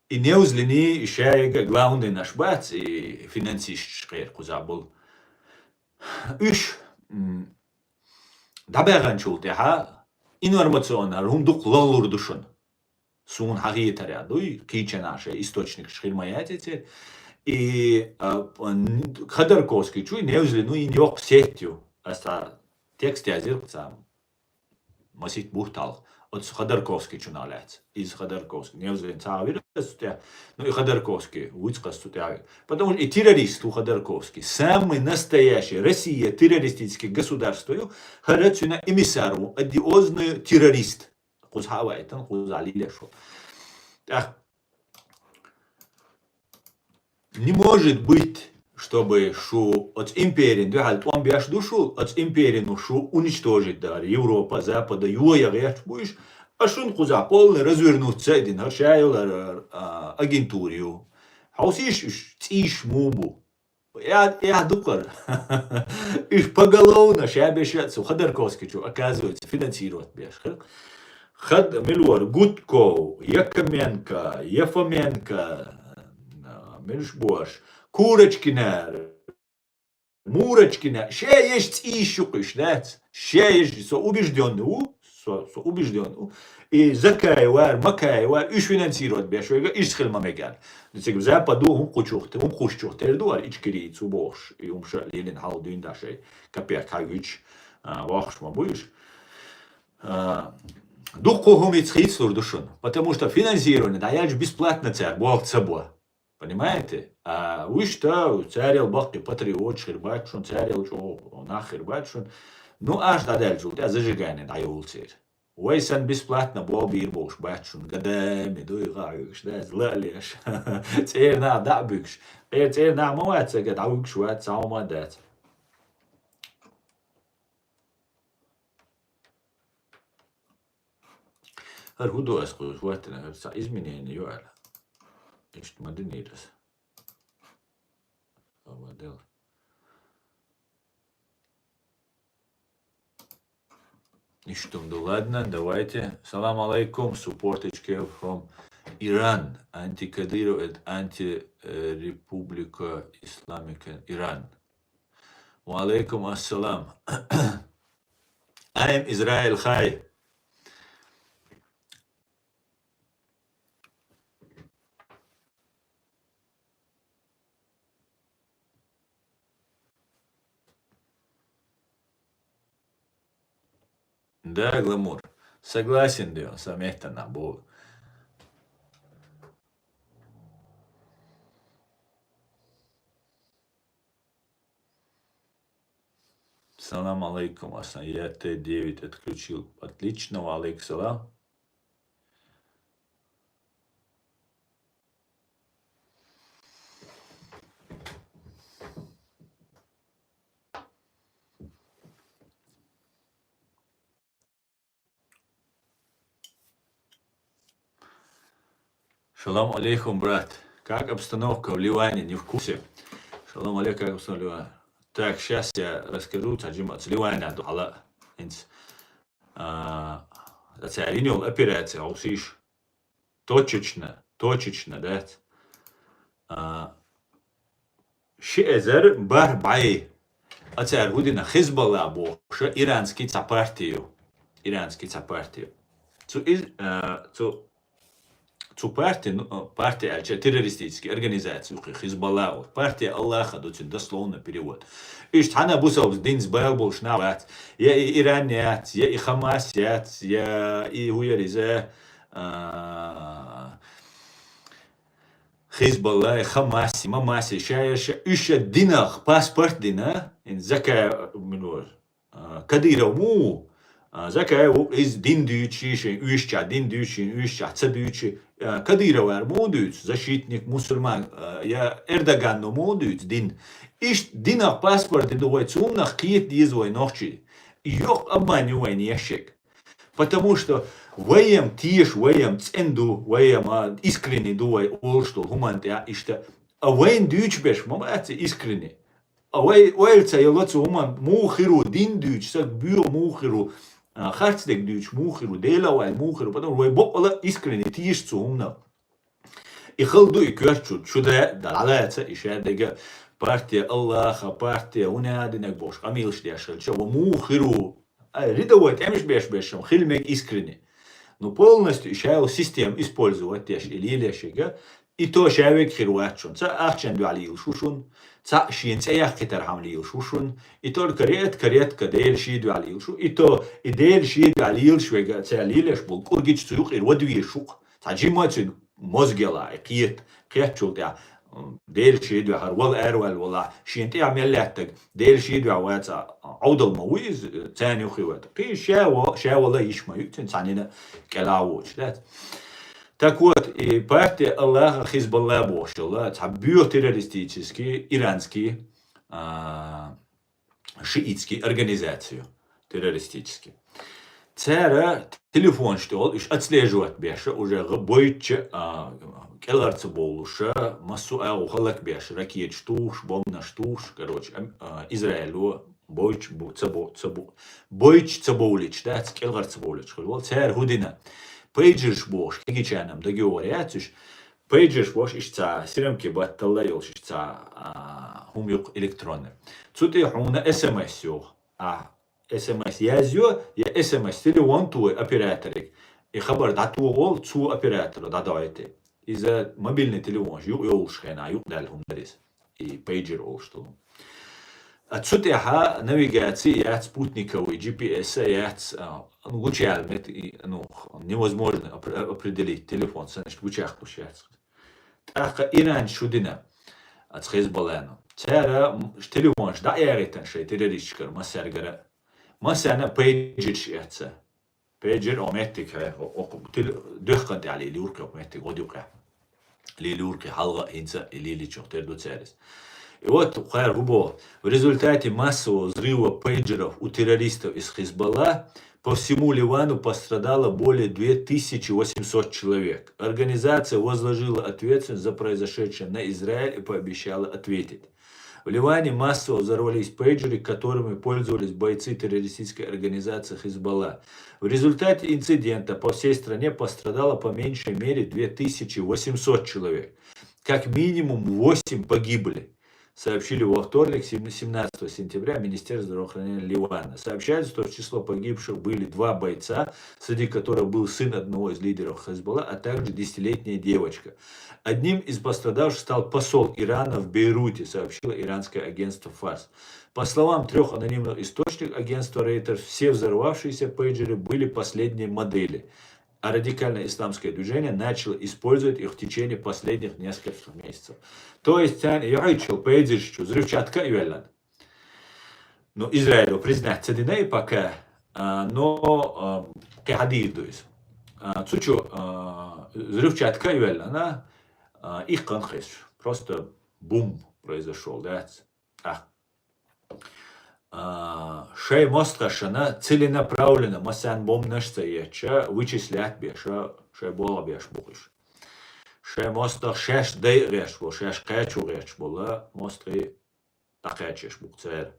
и неузлини шега главный наш бац и финансист кузабул. Уж даберан чулте ха информационно рундук лолур душон. Сун хагитар ядуй кичен наше источник шхирмаятите. И Ходорковский чуй неузлину и нёк сетью. Аса текст язык сам. Масит бухтал. От Ходорковский чуналец. Из Ходорковский. Неузлин цавир. Ну и Ходорковский. Вуцкас тутя. Потому что и террорист у Ходорковский. Самый настоящий. Россия террористическое государство. Харацина эмиссару. Одиозный террорист. Кузхавайтан, кузалилешо. Так. Не может быть, чтобы шу от империи, да, он бьешь душу, от империи шу уничтожить, да, Европа, Запада, юя, говоришь, будешь, а шун куза полный развернуться, один, харшайл, агентурию. Хаусиш, тиш мубу. Я дукар. Иш поголовно, шабешаться, Ходорковский, оказывается, финансировать бьешь. Милуар, Гудков, Яковенко, Ефоменко, Мельшбош, Курочкина, Мурочкина, ще есть ищукаш, да? Ще есть убежденный, убежденный. И Закаева, Макаева, иш финансировать бешвега, иш схема меган. Децег Западу хучухте, хущухте, дуар ичкирицу бош, и ша Ленин халдуин дашей, капер кайвич, вахшма будешь. Дух когумит схицур душун, потому что финансирование, да я же бесплатно царь, бог собой. Понимаете? А вы что, царил бахты патриот, ширбатшун, царил чё, нахирбатшун. Ну, аж да дальше, я зажигание даю царь. Уэйсан бесплатно был бир бош батшун, годами, дуйгаюш, да, злалеш. Царь на дабюкш. Царь на муэца, гадауш, вэт, саумадет. Худо эскуз, вот изменение юэля. Ишт маденирас. Модел. И что, ну ладно, давайте. Салам алейкум, supportечки from Iran. Anti-Kadyrov and Anti-Republika Islamica Iran. Wa alaikum assalam. I am Israel Chai. Да, гламур. Согласен, да, самих-то на Бог. Салам алейкум, асан. Я Т9 отключил. Отлично, алейк салам. Шалом алейкум, брат. Как обстановка в Ливане? Не в курсе. Шалом алейкум, как обстановка в Ливане? Так, сейчас я расскажу, таджима, с Ливана до хала. Оценил операция, усиш. Точечно, да. Шиэзер бар бай. Ацер гудина Хизбалла боша иранский ца партию. Иранский ца партию. Цу партия, террористические организации, Хизбалла, партия Аллаха, дословно перевод. Ишь, хана бусов дин сбэл больш нават, я и иранят, я и хамасят, я и хуяризе, Хизбалла, хамаси, мамаси, шаяша, ища динах, паспорт дина, ин зака минор, кадира му, зака из дин дючи, ища дин дючи, ища ца дючи, Кадирова модуц, защитник мусульман, я Эрдоган модуц, дин. Иш динах паспорт дуой цумнах киет дизой ночи. Йох обманывай нешек. Потому что воем тиш, воем ценду, воем искренне дуой олштол, гуманте, ишта. А воем дючбеш, мамаце искренне. А воельца елоцу гуман мухиру, дин дюч, сак бюро мухиру. Харцдек дюч мухиру, делавай мухиру, потому что бокла искренне тишцу умна. И халду и кверчу, чуда далаца и шадега партия Аллаха, партия унядинек бош, амилш дяшел, чего мухиру, рядовой темиш бешем, хильмек искренне. Но полностью шайл систем использовать теш или лешега, и то шавек хируачун, ца ахчан дуалил шушун, ца шин цеях китар хамлил шушун, и только редко дель шиду алил шу, и то и дель шиду алил швега ца лилеш был кургич цух и родви шух, ца джимацу мозгела и киетчул тя дель шиду харвал эрвал вала шин тя меллеттек дель шиду аваца عودل مويز ثاني وخوات قي شاولا يشمعوا تنسانينا كلاوش ده Так вот, и партия Аллаха Хизбалла бошила, это биотеррористические, иранские, шиитские организации террористические. Цера телефон что ли, отслеживать беша уже бойче, келарцы болуша, массу халак беша, ракет штуш, бомбна штуш, короче, Израилю бойч цаболич, да, келарцы цаболич, вот цер худина. Пейджерш бош, кигичанам договорятся, пейджерш бош ишца, сиремки батталлайолш ишца, хумюк электронный. Цуты хуна СМС ёх, СМС язё, я СМС телефон твой операторик, и хабар дату ол цу оператора дадайте. Из-за мобильный телефон ёлш хена, ёк дал хум дарис, и пейджер ол что. Отсюда я навигации, я спутниковый GPS, я лучше невозможно определить телефон, значит лучше получается. Так Иран шудина от Хизбаллану. Цера телефон, да я это шей террористический, массергара, массана пейджер шеется, пейджер ометик, дохкан على لورك ометик, одюка, лилурки халга инца или личок терду церес. И вот в результате массового взрыва пейджеров у террористов из Хизбалла по всему Ливану пострадало более 2800 человек. Организация возложила ответственность за произошедшее на Израиль и пообещала ответить. В Ливане массово взорвались пейджеры, которыми пользовались бойцы террористической организации Хизбалла. В результате инцидента по всей стране пострадало по меньшей мере 2800 человек. Как минимум 8 погибли. Сообщили во вторник, 17 сентября, Министерство здравоохранения Ливана. Сообщается, что в число погибших были 2 бойца, среди которых был сын одного из лидеров Хизбалла, а также 10-летняя девочка. Одним из пострадавших стал посол Ирана в Бейруте, сообщило иранское агентство ФАРС. По словам 3 анонимных источников агентства Reuters, все взорвавшиеся пейджеры были последней модели. А радикальное исламское движение начало использовать их в течение последних нескольких месяцев. То есть, я хочу пейджер, взрывчатка и веллан. Но Израилю признать цединей пока, но кахадир дуис. Цучу взрывчатка и веллан, их конхеш. Просто бум произошел, да? Шей мосткашана целенаправленно масан бомнашца яча вычислять беша шей бола беш бухиш. Шей мостах шеш дей реш бол, шеш качу реш бола мостри такачеш бухцер.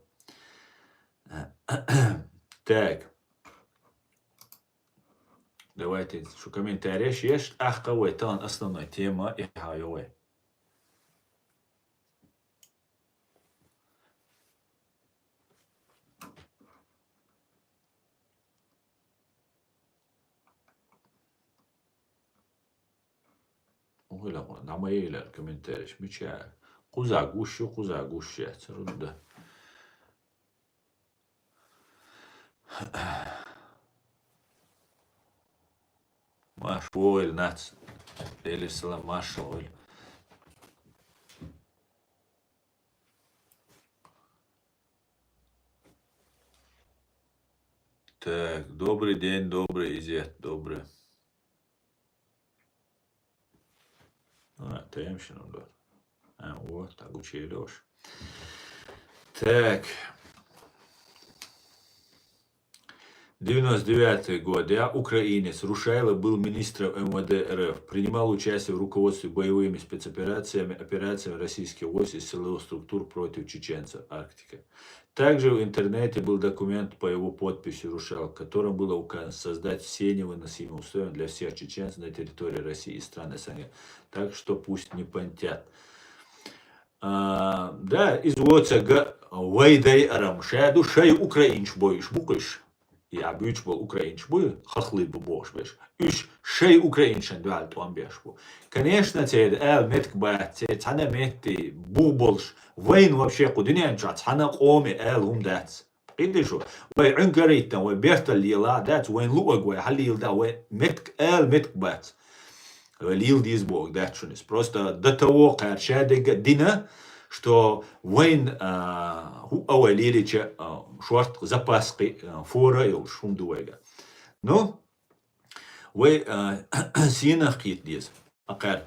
Так. Давайте что комментарии есть. Ахкавой тан основной тема и хайовой. ولا نعم إلى الكومنتاريش مش عارف قزع قوش رد ماش ويل ناتس ليلي السلام ماش ويل Так, добрый день, добрый Изет, добрый. Темщину, да. Вот, так училешь. Так. 99 год. Я украинец. Рушайло был министром МВД РФ. Принимал участие в руководстве боевыми операциями российских войск и силовых структур против чеченцев. Арктика. Также в интернете был документ по его подписи Рушайло, в котором было указано создать все невыносимые условия для всех чеченцев на территории России и стран СНГ. Так что пусть не понтят. Да, изводится вайдай арам. Шаду шай украинч боишь букаш. Я büyük bol Украинч bu, хахлы bu boş beş. Üç şey Украинчен dual tuan beş bu. Конечно, те метк ба, те цана метти бу болш. Вайн вообще кудинен чат, цана коми дат. Идишо. Вай عنقريتن وي بيرتا ليلا دات وين لوق وي حليل دا وي метк метк бат. Лил диз бог дат шунис. Просто до того, как шадега дина, что войн лилича шорт запаски фора и шумдуэга. Ну, вы синах кит диз. Акар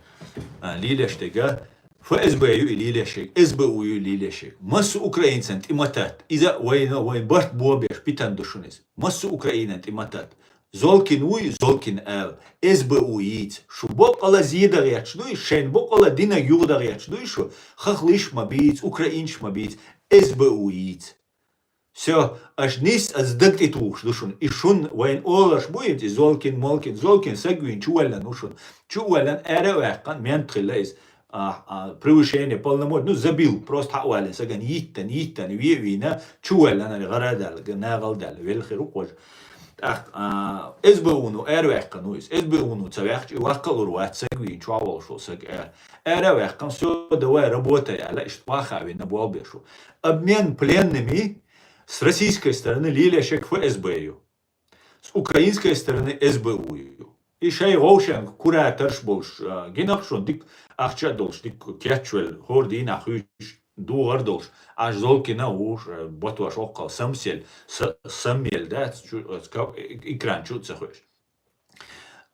лилиштега ФСБ лилишек, СБУ лилишек. Массу украинцев иматат. Иза войн барт бобеш питан душунис. Массу украинцев иматат. Золкин уй, золкин эл. СБУ яйц. Шу бок ала зида речнуй, шен бок ала дина юда речнуй, шу хахлиш мабиц, украинч мабиц, СБУ яйц. Все, аж низ аздакти туш, душун. И шун вайн олаш буйт, золкин, молкин, золкин, сагвин, чуэлан, душун. Чуэлан, эревэккан, ментрилэйс. Превышение полномочий, ну забил, просто хауали, саган yittен, вина, чуэлан, гарадал, нагалдал, велхиру кож. СБУ эрвэккан уйс, СБУ цавяхч, и ваккалур ватсагвин, чуавал шо саг эр. Эрвэккан все давай работая, ала иштвахави на болбешу. Обмен пленными с российской стороны лилешек ФСБ, с украинской стороны СБУ. И шай роушен кураторш больш генахшон дик ахча долш дик кячвел хордин ахуч дугар долш аж золкина уж ботваш окал самсел да экран чуцахуш.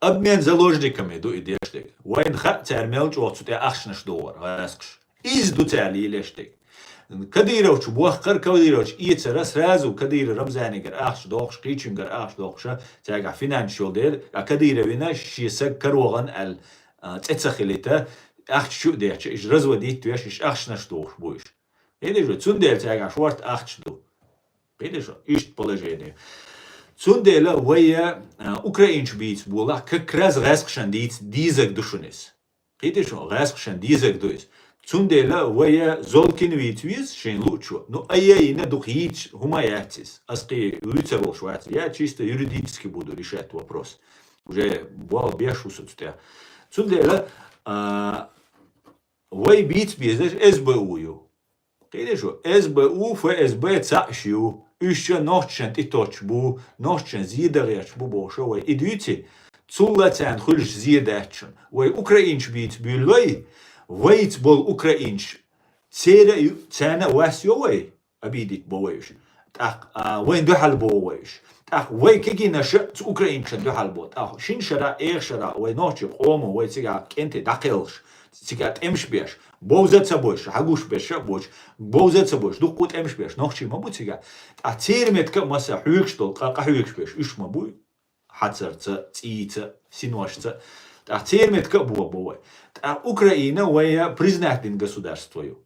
Обмен заложниками до идештек. Вайн ха цермел чуцуте ахшнаш доллар аскш. Из до церли лештек. Кадирович буахкар Кадирович ица сразу Кадир Рамзанигер ахш дохш кичингер ахш дохша тяга финансиал дер Кадировина шисак кароган ал цецахилита ахш шу дерч иш разводит твеш иш ахшнаш дохш буиш. Видишь, цундер тяга шварт ахш до. Видишь, иш положение. Цундела вая украинч биц була как раз раскшан дизак душунис. Видишь, раскшан дизак дуис. Цундела вая золкин витвиз шен лучу. Ну аяина духич хумаятис. Аски юрицерол швац. Я чисто юридически буду решать вопрос. Уже бал бешу соцтя. Цундела вай бит бездеш СБУ. Видишь, СБУ ФСБ цашю. Еще ночен и точбу, ночен зидареч бубоша. Вай идите. Цулацан хульш зидачен. Вай украинч бит бюлой. Вейц был украинч. Цена васьёвой обидит бовэш. Так, вейн духал бовэш. Так, вей кегина шат украинчен духал бот. Так, шиншара эршара, вей ночи хомо, вей цига кенте дакелш. Цига эмшбеш. Бовзаца больше, хагуш беша больше. Бовзаца больше, духут эмшбеш. Ночи мабу цига. А церметка маса хюкштол, кахюкшбеш. Иш мабу. Хацарца, цица, синошца. А церметка бовой. А Украина вая признательным государствою.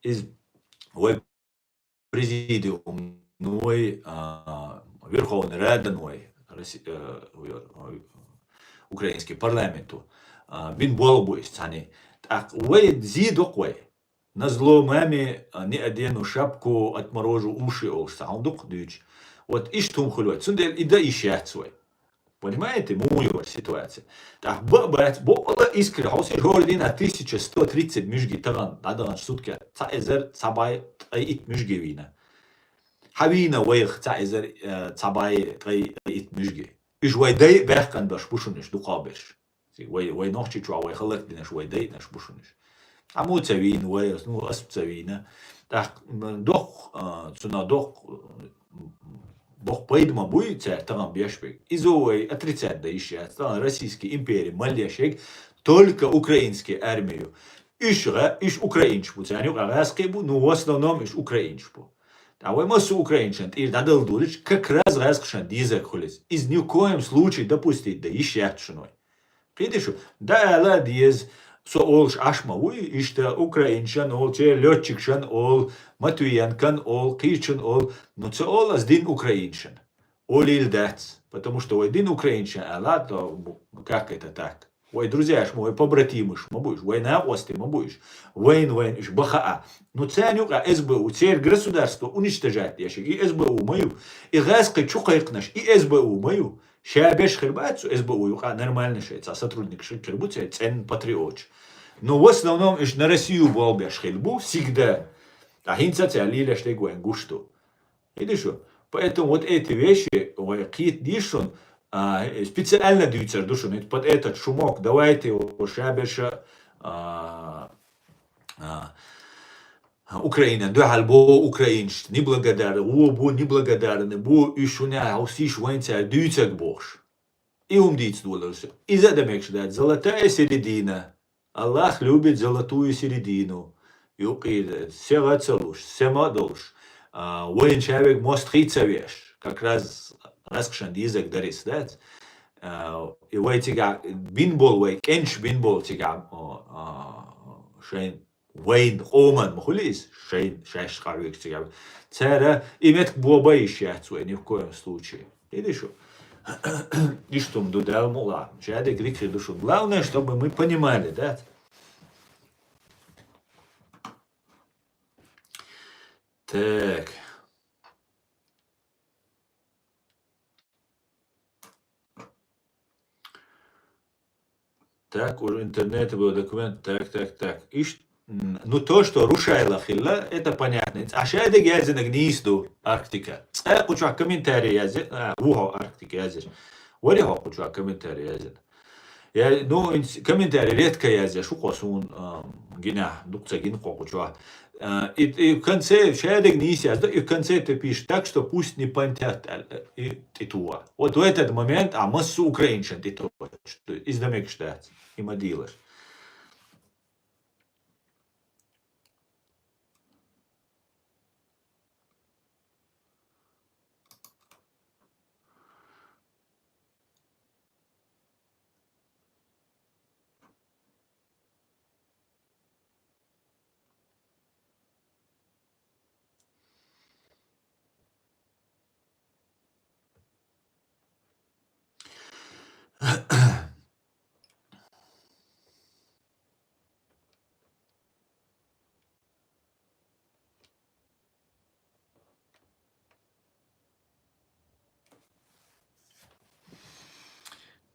Из президиум, Верховный Рада, украинский парламенту. Бин болбуис цани. Так вай зидок вай. На зло маме не одену шапку, отморожу уши олш. Саундук дыч. Вот иш тум хулвай. Цундел и да ищать свой. Понимаете, мою ситуацию. Так, была искра, хауси жордина 1130 мюжги таган, надан сутки, цаизер цабай ит мюжги вина. Хавина вейх цаизер цабай ит мюжги. Иш вайдай бехкан даш бушуниш дукабеш. Вай нохчи чуа вай халак динаш вайдай наш бушуниш. Аму цавин вай, ну асп цавина. Так, дох, цуна дох, Бог поидма будет там бешбек. Изовой отрицать да еще. Там Российской империи, малящик, только украинские армию. Иш украинчпу. Они раскибу, но в основном иш украинчпу. А вы массу украинчан, и надо дулич, как раз раскшан дизек холис. Из ни в коем случае допустить да еще шной. Видишь, да ла диез, со олш ашмауи, ишта украинчан, ол че летчикшан, ол матуянкан, ол кичан, ол, но це ол аздин украинчан. Ол ильдац, потому что один украинчан, а ла, то как это так? Ой, друзья ж мой, побратимыш, мабуш, вой на ости, мабуш, войн, иш бахаа. Но ценюка СБУ, цель государства уничтожать ящик, и СБУ мою, и газка чукайкнаш, и СБУ мою. Шабеш хребацу СБУ, юха нормально шейца, сотрудник шельбуца, цен патриот. Но в основном иш на Россию болбяш хельбу всегда. А хинца лиля штегуэн гушту. Видишь что? Поэтому вот эти вещи, кит дишун, специально даются душун, под этот шумок, давайте у шабеша Украина, да, альбо украинш, неблагодарны, неблагодарны, бо ишуня, усиш венца, даются к богш. И умдиц дулался. И задамек ждать, золотая середина. Аллах любит золотую середину. Юки, села целуш, сема долш. Воин человек мост хицавеш. Как раз раскшан язык дарис, да? И вой тига бинбол, вой кенш бинбол тига шейн воин оман махулис, шейн шеш харвик тига. Цера имет боба ищать, ни в коем случае. Видишь что? И что мы дудал мула. Жады грики душу. Главное, чтобы мы понимали, да? Так. Так, у интернета был документ, так. Ну то, что рушайла хилла, это понятно. А шайда язина гнизду Арктика. Хочу комментарий язин, ухо Арктика язин. Варихо хочу комментарий язин. Ну, комментарий редко язин, шуко сун гиня, дукца гинко хочу. И в конце шайда гниз язин, и в конце ты пишешь так, что пусть не понятят титуа. Вот в этот момент, массу украинчан титуа. Издамек штат. И модилаш.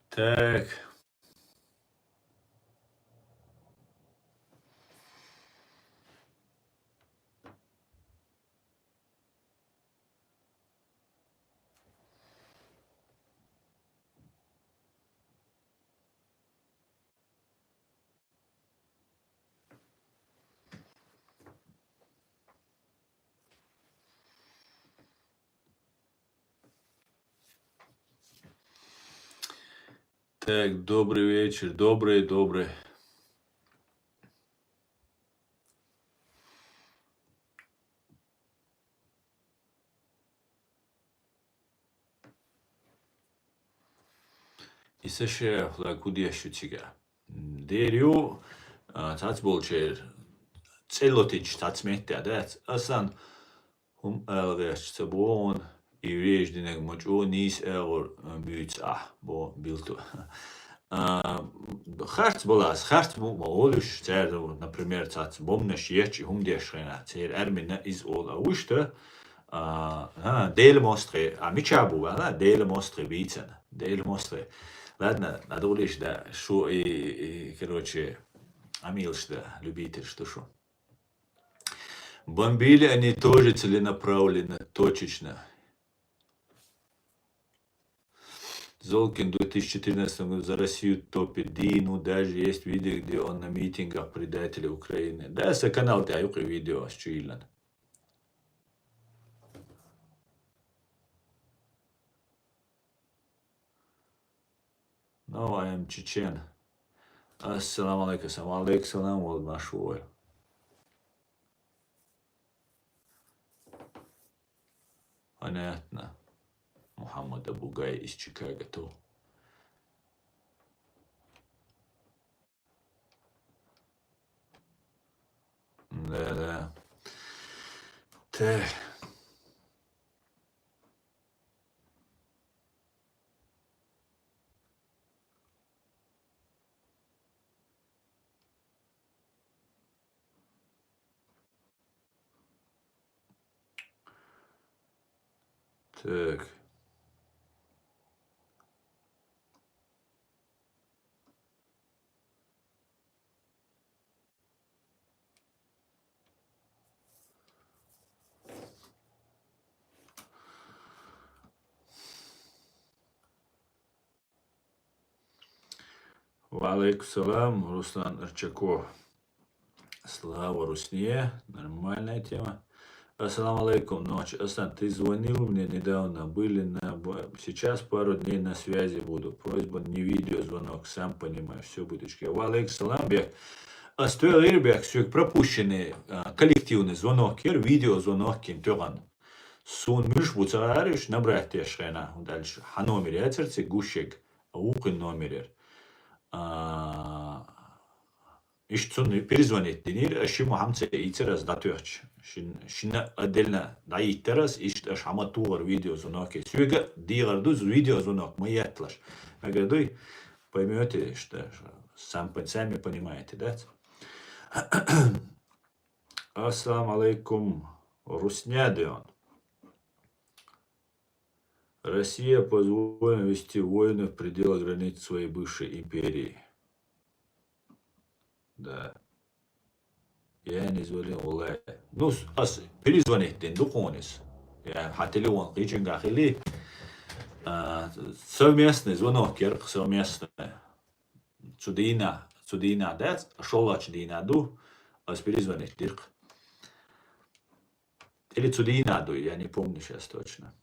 Так. Так, добрый вечер, добрый. И саше флагудия шутига. Дерю, цацболчер, целотич цацметя, да, асан элвеш цабон, и веждинег мочо нис элор бюца, бо билту. Харц балас, харц молодыш, например, цац бомнаш ечи хумдешрена, цер эрмина из ола ушта, Daily Mostre, Michabu, Daily Mostre Vicena, Daily Mostre. Ладно, надо улечь, да, шо и, короче, Амилш, да, любитель, что шо. Бомбили они тоже целенаправленно, точечно. Золкин в 2014 году за Россию топит Дину, даже есть видео, где он на митингах предателей Украины. Да, с канал Таюка видео с Чуилан. No, I am Chechen. Assalamu alaikum, alaikum salam, wal mashwar. Понятно. Мухаммад Абугай из Чикаго, то. Да. Так. Так. Валейкум салам, Руслан Арчаков. Слава Русне, нормальная тема. Ассаламу алейкум, ночь. Асан, ты звонил мне недавно, сейчас пару дней на связи буду. Просьба не видеозвонок, сам понимаешь, все будочки. Валейкум салам, бег. Стоял бег, все пропущенный коллективный звонок, видеозвонок, кем тоган. Сун миш буцариш набрать тешена дальше. Ханомер, я церцы гушек, укын номер. Ишцун перезвонит денир, шиму хамце ицерас датуч. Шина отдельно даитерас, иш хаматугар видеозвонок. Сюга дигарду видеозвонок, мы ятлаш. Я говорю, поймете, что сами понимаете, да? Ассаламу алейкум, Руснядион. Россия позволила вести войны в пределах границ своей бывшей империи. Да. Я не звонил, Улай. Ну, перезвонить, духонис. Я хателион, реченгахили. Совместный звонок, совместный. Цудина, да, шолач дина ду, перезвонить, дирк. Или цудина ду, я не помню сейчас точно.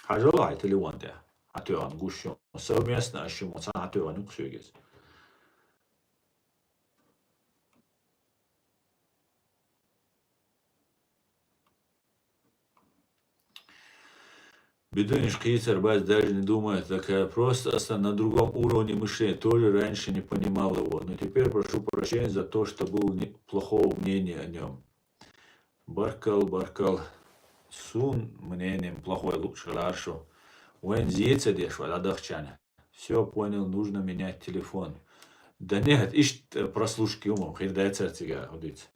Хажола, телефон, да. Атуан, гушу. Совместно, ашиму, атуан, уксюгес. Бедуниш Кейцербас даже не думает, такая просто на другом уровне мышления. Тоже раньше не понимал его. Но теперь прошу прощения за то, что было плохого мнения о нем. Баркал. Сун мнением плохой, лучше, хорошо. Уэн зица дешва, адахчаня. Все понял, нужно менять телефон. Да нет, ищ прослушки умом, хирдай церцига ходить.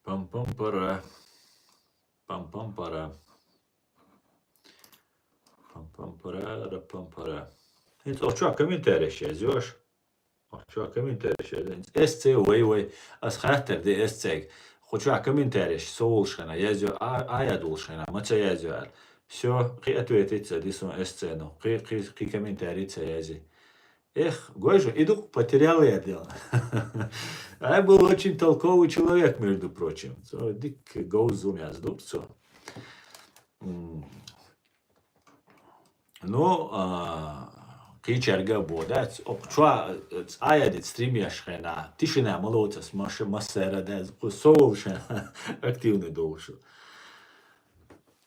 Пам-пам-пара. Пам-пам-пара. Пам-пам-пара. Что, комментарий сейчас, Josh? Что, комментарий сейчас? SC, вей. Асхатер, де SC. Хочу комментарий, соулшина, язю, аядулшина, мача язю. Все, қи ответиться, дису SC, ну, қи комментарий, язи. Эх, Гойжу, иду, потерял я дело. А был очень толковый человек, между прочим. Дик гоузум я сдубцу. Ну, кичерга бода. Чуа, аядит стримяшхена. Тишина молодец, массера, да, соулшен, активный должен.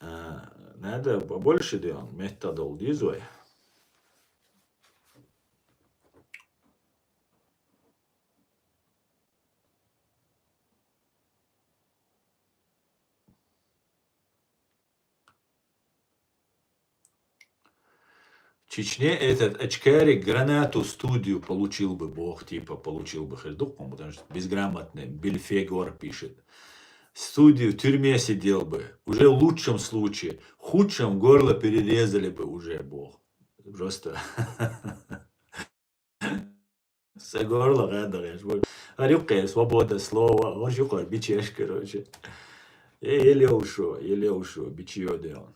Надо побольше делать, методол дизой. Чечне этот очкарик гранату студию получил бы, бог типа получил бы Хердуком, потому что безграмотный, Бельфегор пишет. Студию в тюрьме сидел бы, уже в лучшем случае, в худшем горло перерезали бы уже, бог. Просто за горло гадаешь. Арюкая, свобода слова, он шукар, бичеш, короче. Еле ушел, бичье делал.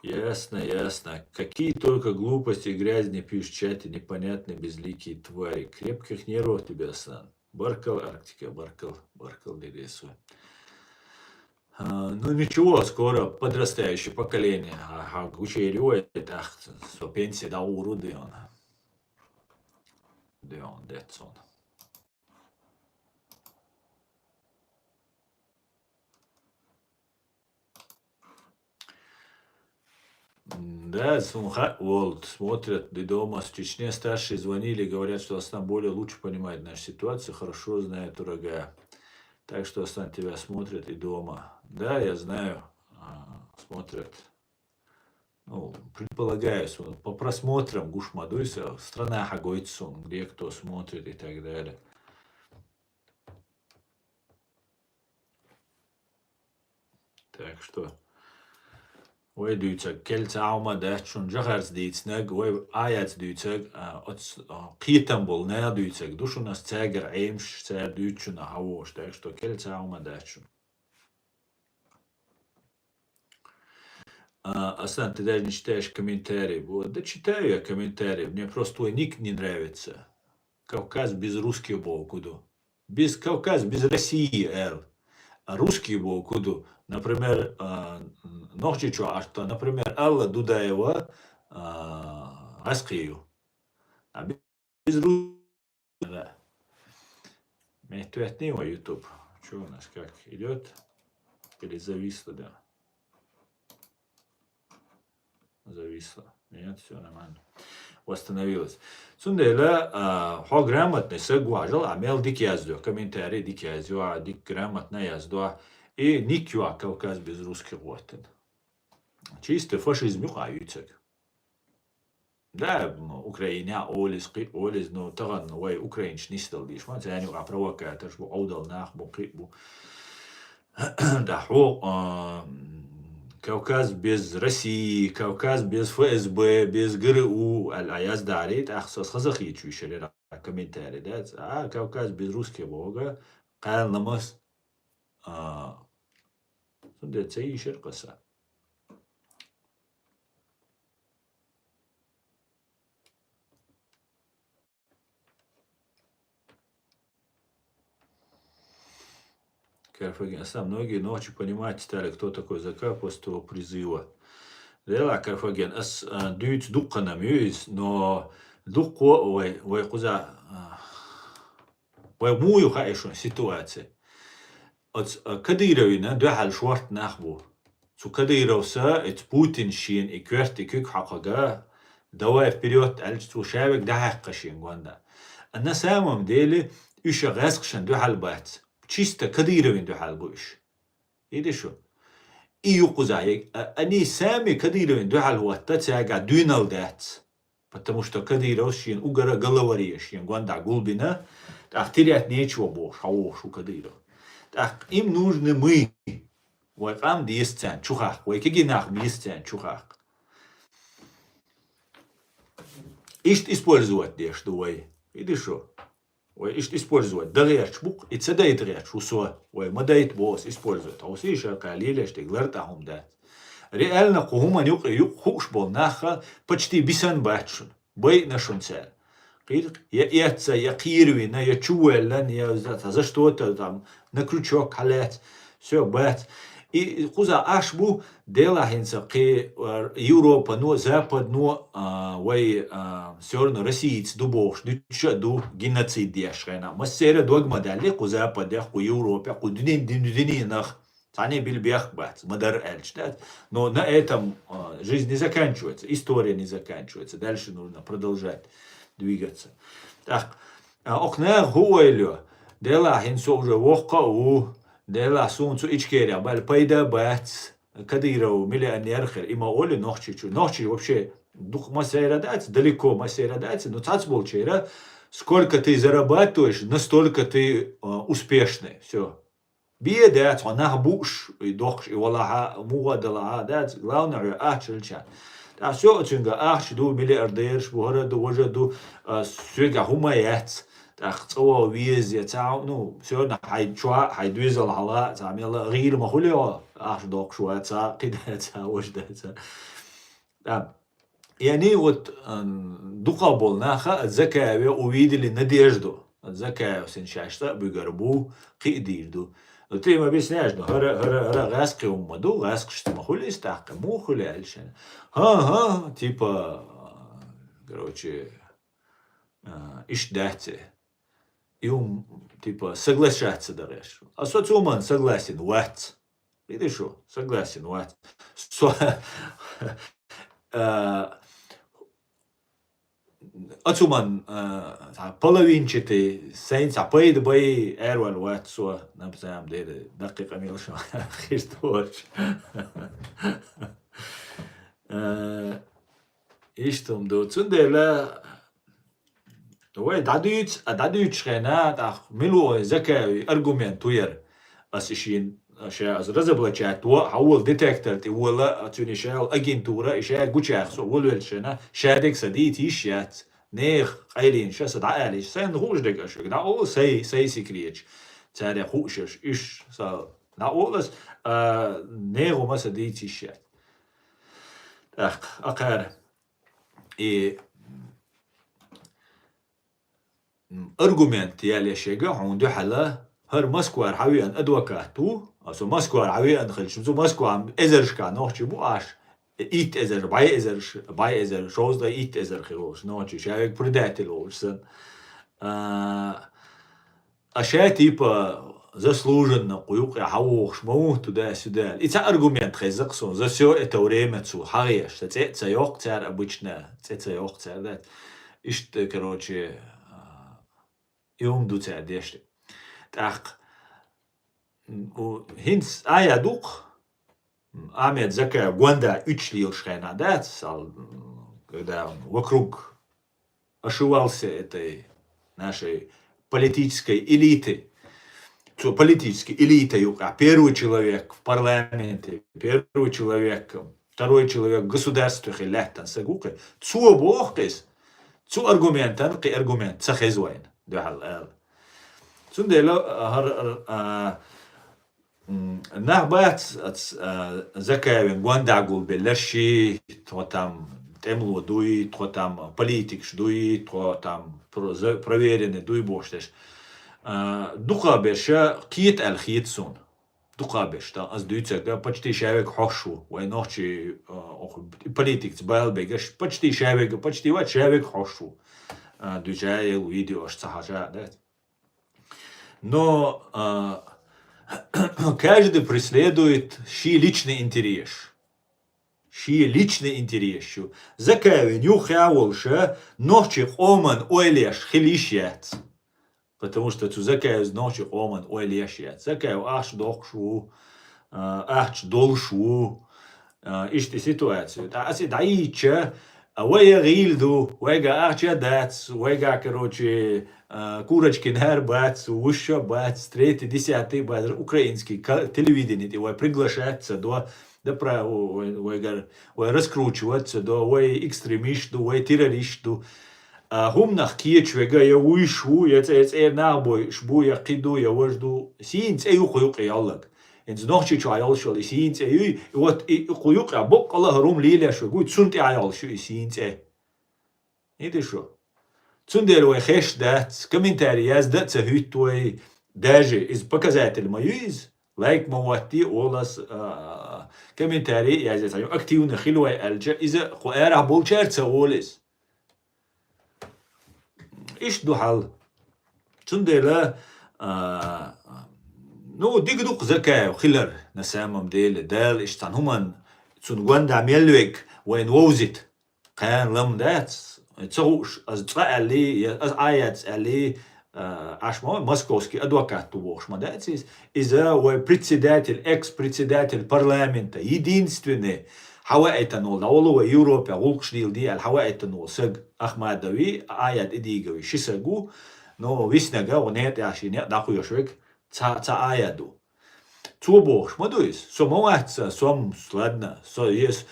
Ясно, ясно. Какие только глупости и грязь не пишут в чате, непонятные безликие твари. Крепких нервов тебе, Асан. Баркал, Арктика, баркал, рисуй. Ну ничего, скоро подрастающее поколение. Ага, учеривает, ах, со пенсии да уруды он. Детсон. Да, вот, смотрят и дома с Чечне старшие звонили, говорят, что Астан более лучше понимает нашу ситуацию, хорошо знает урага. Так что Астан тебя смотрят и дома. Да, я знаю, смотрят. Ну, предполагаю, по просмотрам Гушмадуйса, страна Хагойцун, где кто смотрит и так далее. Так что... Ой, дүйцэг, келца аума дәтшун жағарз дейцнэг, ой аяц дүйцэг, қитан бол нэ дүйцэг, душунас цэгэр эймш цэр дүйчун ауош, так что келца аума дәтшун. Асан, ты даже не читаешь комментарии. Вот, да читаю я комментарии, мне просто твой ник не нравится. Кавказ без русских был куда? Без Кавказ, без России, А русские был куда? Например, Нохчичу, а что, например, Алла Дудаева Аскию. А без русских, да. Меня туятнего YouTube. Что у нас как идет? Или зависло, да? Зависло. Нет, все нормально. Восстановилось. Сундела, хо грамотный сагважил, а мел дик яздо, комментарий дик яздо, а дик грамотно яздо, и никюа Кавказ без русских вот. Чисто фашизм юхаются. Да, Украина, олис, но таган, ой, украинч не стал лишь, вот, я не провокатор, что аудал нах, бу, да, Кавказ без России, Кавказ без ФСБ, без ГРУ, а я сдарит, ахсас хазахи чушали комментарий, да, а Кавказ без русского бога, кал намаз, сунде цей шеркаса. Карфаген. Многие ночью понимать стали, кто такой Закар после того призыва. Дела Карфаген. Дүйц дукканам юис, но дукко, ой, куза, ой, мую хаишон ситуация. От Кадыровина духал шварт нахбу. Цу Кадыровса, это Путин шин, и кверти кюк хакага, давай вперед, альцу шавик дахакка шин гванда. А на самом деле, еще газкшан духал бац. Чисто Кадыровин духал буш. Иди шо? И юкузай, они сами Кадыровин духал ватта цяга дюнал дац. Потому что Кадыров шин угара головария шин гванда гулбина, так терять нечего бош, хаушу Кадыров. Так им нужны мы. Ой, там десцен, чухах, ой, кигинах десцен, чухах. Ишт использовать деш, ой, иди шо? Ой, ишт использовать, даряч бук, и цедает ряч, усо, ой, мадает босс, использует. А уси еще калиле, что гларта хум дат. Реально, кухума нюк хуш бол наха, почти бисан бачун, бой на шунцер. Я яца, я кирвина, я чуэллан, я за что-то там, на крючок халять, все, бат. И куза ашбу дела хинца, ки Европа, но Запад, но вай все равно россиец дубош, ду геноцид дешена. Массера догма дали, ку Запад, ку Европа, ку дининах, они бильбях бат, мадар эльчтат. Но на этом жизнь не заканчивается, история не заканчивается, дальше нужно продолжать двигаться. Так, أقنع هو إليو ديلا حين سوجا وقعو ديلا سون سو إشكيريا بل بايدا بات كديرو ملي أن يرخر إما أولي نوحشي вообще дух масера дать, далеко масера дать, но цацболчера, сколько ты зарабатываешь, настолько ты успешный. Все. بيه دات وناه بوش يدوخش ولا موادلا دات главное أحشلشان. تاسو تشنجا أحش دو مليارديرش بوهرا دو وجه دو سويجا همايات تاختصوا ويز يتاو نو سونا حي دويزل حلا تعمل غير مخوليو أحش دوخ شوية تا قيدا تا وجده تا يعني وت دقابل ناخا الزكاة وويد اللي نديجدو الزكاة سنشاشتا بيقربو قيديردو تي ما بيسناجدو هرا غاسقي ومدو غاسقش مخولي استحق مو خولي علشان ها типа короче إيش دهته يوم типа соглашаться дарешь а социуман согласен what видишь что согласен what أتومن половинчатый ساينس عبيد باي أروى الوقت سوا نبزام دير دقيقة ميلشو خيرتوش إيشتم دو تندلا وين داديت شخنا تاخ ملو زكاوي أرجومنت توير أسيشين أشياء رزبلا شات وحول ديتكتور ولا أتوني شال أجنتورة أشياء جوشاخ ولا شنا شادك سديت يشيات نيخ قايلين شاسد عاليش سين خوش دك أشياء دا أول سي سكريتش تاري خوشش إيش سا دا أولس نيخو ما سديت يشيات أقار أرجومنت يالي شيء عنده حلا هر مسكوار حوي أن أدوكاتو أصو مسكوار حوي أن خلش مزو مسكوار إزرش كان نوحش بو عش إيت إزر باي إزر شوز دا إيت إزر خيروش نوحش شايك برداتي لوش سن أشياء تيبا заслуженно قيوق يحوخش موت ودا سودال إتا أرجومنت خيزقسون زسيو إتوريمتسو حريش تسيوق تار обычно تسيوق تار دات إشت короче يوم دو تار ديشت تاق هينس آيا دوق آميت زكا غواندا üçlил шхайна дат сал когда вокруг ошивался этой нашей политической элиты политической элитой, первый человек в парламенте, первый человек, второй человек в государстве, цу бохтес, цу аргументан, ки аргумент, цахезуайн, дахал. Цундело нахбат закавин гуандагул белаши, то там темло дуи, то там политик дуи, то там проверенный дуи боштеш. دقابش قيت الخيتسون دقابش تا از دویتسک دا почти شاوك حشو وينوحشي политикс بايل بيجش почти شاوك почти وات شاوك حشو دوجاي الفيديو اش صحاشا да но каждый преследует ши личный интерес закавин юхяулша нохчик оман ойлеш хилишят потому что tu zakajus noći oman oeliešijat. Zakaju aš dokšu, aš dolšu, išti situaciju. Asi da iće, vega gildu, vega ačja dac, vega, короче, курочки нарбац, уща бац, третий, десятый бац, украинский телевидение, его приглашаться до право, раскручиваться до экстремисту, террористу, هم نخكيتش وجا يويشو يتأثير نابوي شبو يقيدو يوجدو سينس أيو قيوق يالك إنز نخشي شو عيال شو سينس أيو وات قيوق يبق الله روم ليلة شو قوي تسنت عيال شو سينس أي إيه شو تسندر وخش دات كمنتارياز دات سهيت وي داجي إز بكزات الميز لايك مواتي أولاس كمنتاري يعني زي أكتيو نخلوه الجا إذا قارع بولشار سوولس إيش دو حال تندلا نو ديجدوق زكاة وخلر نسامم دال إيش تان همان تون غواندا ميلوك وين ووزت كان لم دات تروش از ترى علي از آيات علي аж московский адвокат тубош мадацис, председатель, экс-председатель парламента, единственный حوائتنول دولو يوروبا غولقشديل دي الحوائتنول سج أحمدوي آيات إديجوي شسجو نو ويسنجا ونهت عشان داخو يشوك تا آيادو توبوش ما دويس سو موات سوم سلادنا سو يس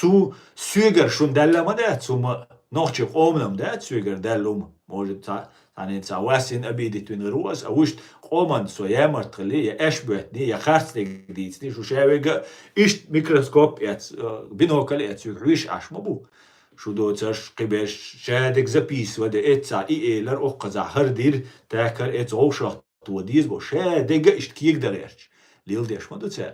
سو سوغر شون دالا ما دات سو نوچ قومنم دات سوغر دالوم может يعني واسين أبيدي توين رواس أوشت قومن سو يامرت لي أشبه دي يا خارستك دي شو شاويجا إيش ميكروسكوب بينوكل يعيش عش مبو شو دوتش قبش شادك زبيس وده إتسا إيلر أوقزا هردير تاكر إتس أوشخت وديز بو شادك إيش كيك دريرش ليل ديش ما دوتسر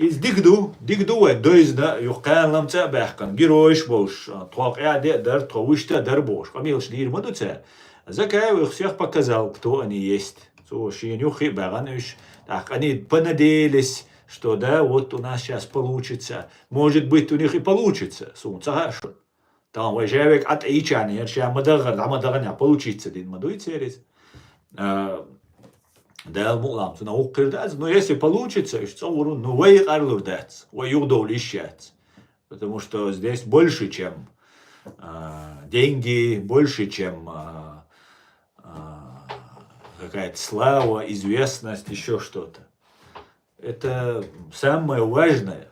إز ديكدو دويزنا يقال لم تبحكن جيروش بوش توقع در توشتا در بوش قميلش دير ما دوتسر زكاي ويخسيخ показал кто они есть so шинюхи баганыш так они понадеялись что да вот у нас сейчас получится может быть у них и получится сумцагашо там вежевек от ичани я мадаган получится дин мадуйцерис да мулам на укрдаз но если получится что ну вы арлурдац вы юдолищац потому что здесь больше чем деньги, больше чем какая-то слава, известность, еще что-то. Это самое важное.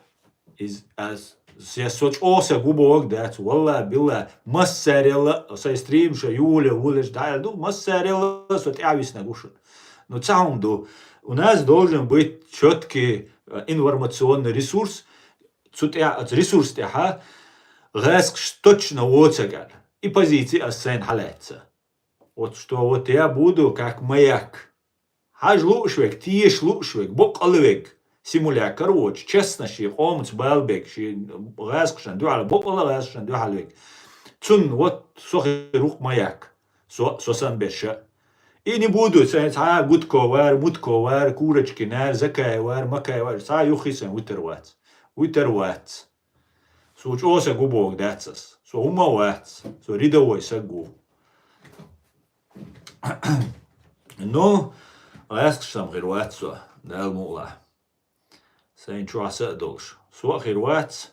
Я соцоса губок, да, валла, билла, массарила, сайстримша, юля, вулеш, да, массарила, сотявись на гушу. Но цаумду, у нас должен быть четкий информационный ресурс, ресурс, غاسق точно оцегал. И позиции ассайн халяется. Вот что вот я буду как маяк. Хаж лушвек, тиеш лушвек, бок алвек. Симуляк, короче, честно, ши, омц, балбек, ши, غاسق шан, дуал, бок ала غاسق шан, дуалвек. Цун, вот, сохи рух маяк. Сосан беша. И не буду, са гудко вар, мутко вар, курочки нар, закай вар, макай вар, са юхисан, утервац. Утервац. Суч оса губок дацас. Со умавац. Со ридовой сагу. Но, аскшам хирвацу, дал мула. Сайн чуаса долш. Со хирвац,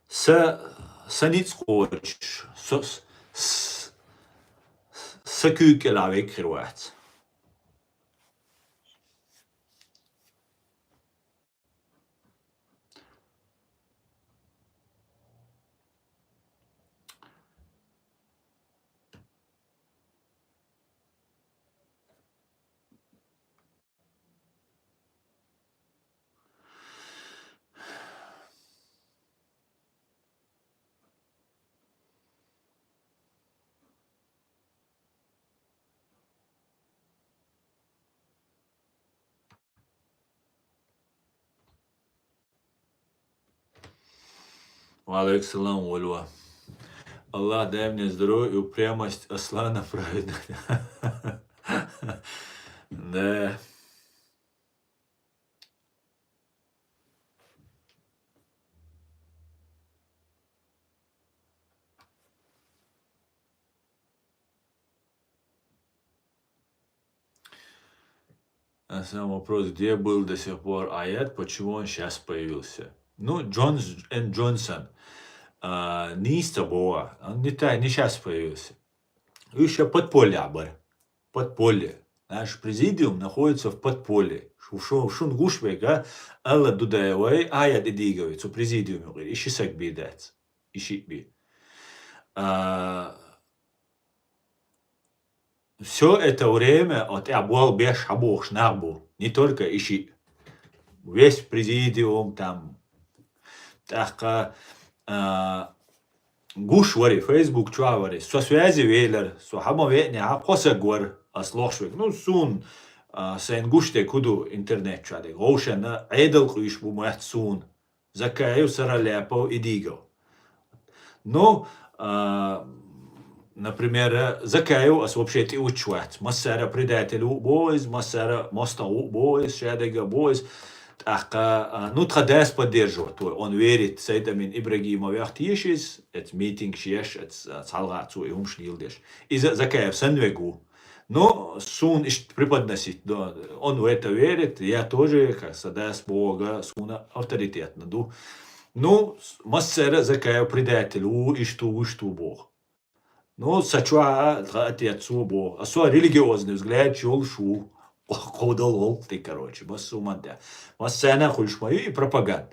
саниц коч, сакюкел авек хирвац. Валейкум салам, Ольва. Аллах дай мне здоровье и упрямость Аслана праведных. Да. А сам вопрос, где был до сих пор аят, почему он сейчас появился? Ну, Джонсон. Ниста была, он не сейчас появился. Еще подполье бар. Подполье. Наш президиум находится в подполье. Шун гушвега, Алла Дудаевой, аят идиговец, у президиума, ищи сак бидец. Ищи би. Все это время от Абуал Беш Абух Шнабу, не только ищи. Весь президиум там, так, гуш вари, фейсбук чуа вари, со связи вейлер, со хамо ветни, а коса гвар, аслошвек, ну сун, сен гуште куду интернет чуаде, гоушена, эдел куиш бумахт сун, закаю сараляпо и диго. Но, например, закаю, ас вообще ти учуат, массара предателю боиз, массара мостау боиз, шадега боиз, Ну, традес поддерживает. Он верит, Сейдамин Ибрагимов Яхтишис, это митинг шеш, это салгацу и умшнилдеш. И закаев сенвегу. Но сун ищет преподносить, да, он в это верит, я тоже, как садас Бога, суна авторитетно. Ну, массера закаев предателю, ишту Бог. Ну, сачуа отецу Бог. А со религиозный взгляд, чул шу. Кодал ты, короче, массуманда. Массана хульшмаю и пропаганда.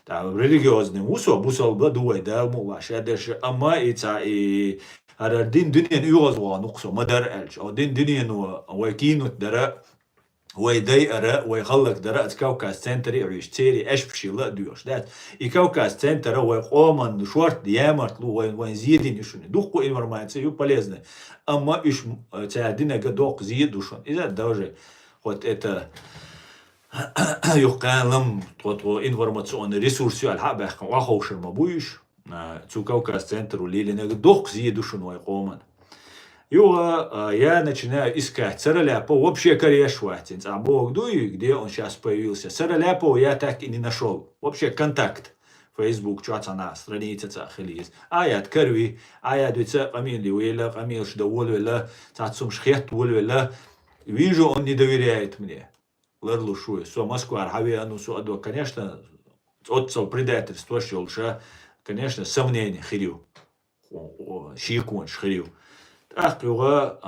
Религиозный усо, бусал бадуай, да, мулаш, я даже ама и هذا الدين دنيا يغزو نقصو مدار ألش أو دين دنيا نو ويكينو درا ويدي أرا ويخلق درا كوكاس سنتري عيش تيري إيش بشي لا ديوش دات كوكاس سنتر ويقومن شورت ديامرت لو وين زيدين يشون دوقو информация ю полезная أما إيش تعدينا قدوق زيد وشون إذا даже вот это يقال لم تو информационный ресурс على حبة وخوش المبويش zu Кавказ-центру Лилина дох зидушун вайкоман. Я начинаю искать Сараляпа, вообще корешватин, а Бог дуй, где он сейчас появился. Сараляпа я так и не нашел. Вообще контакт. Facebook, чат на странице цахилиз. Я открыви, я дуйца камили уэла, камил шдаволвела, цацум шхет волвела. Вижу, он не доверяет мне. Ларлушуй. Со Москва, Архавиану, Суадо, конечно, отцел предательство, шелша. Конечно, сомнения хирю. Шикун хирю. Так, юга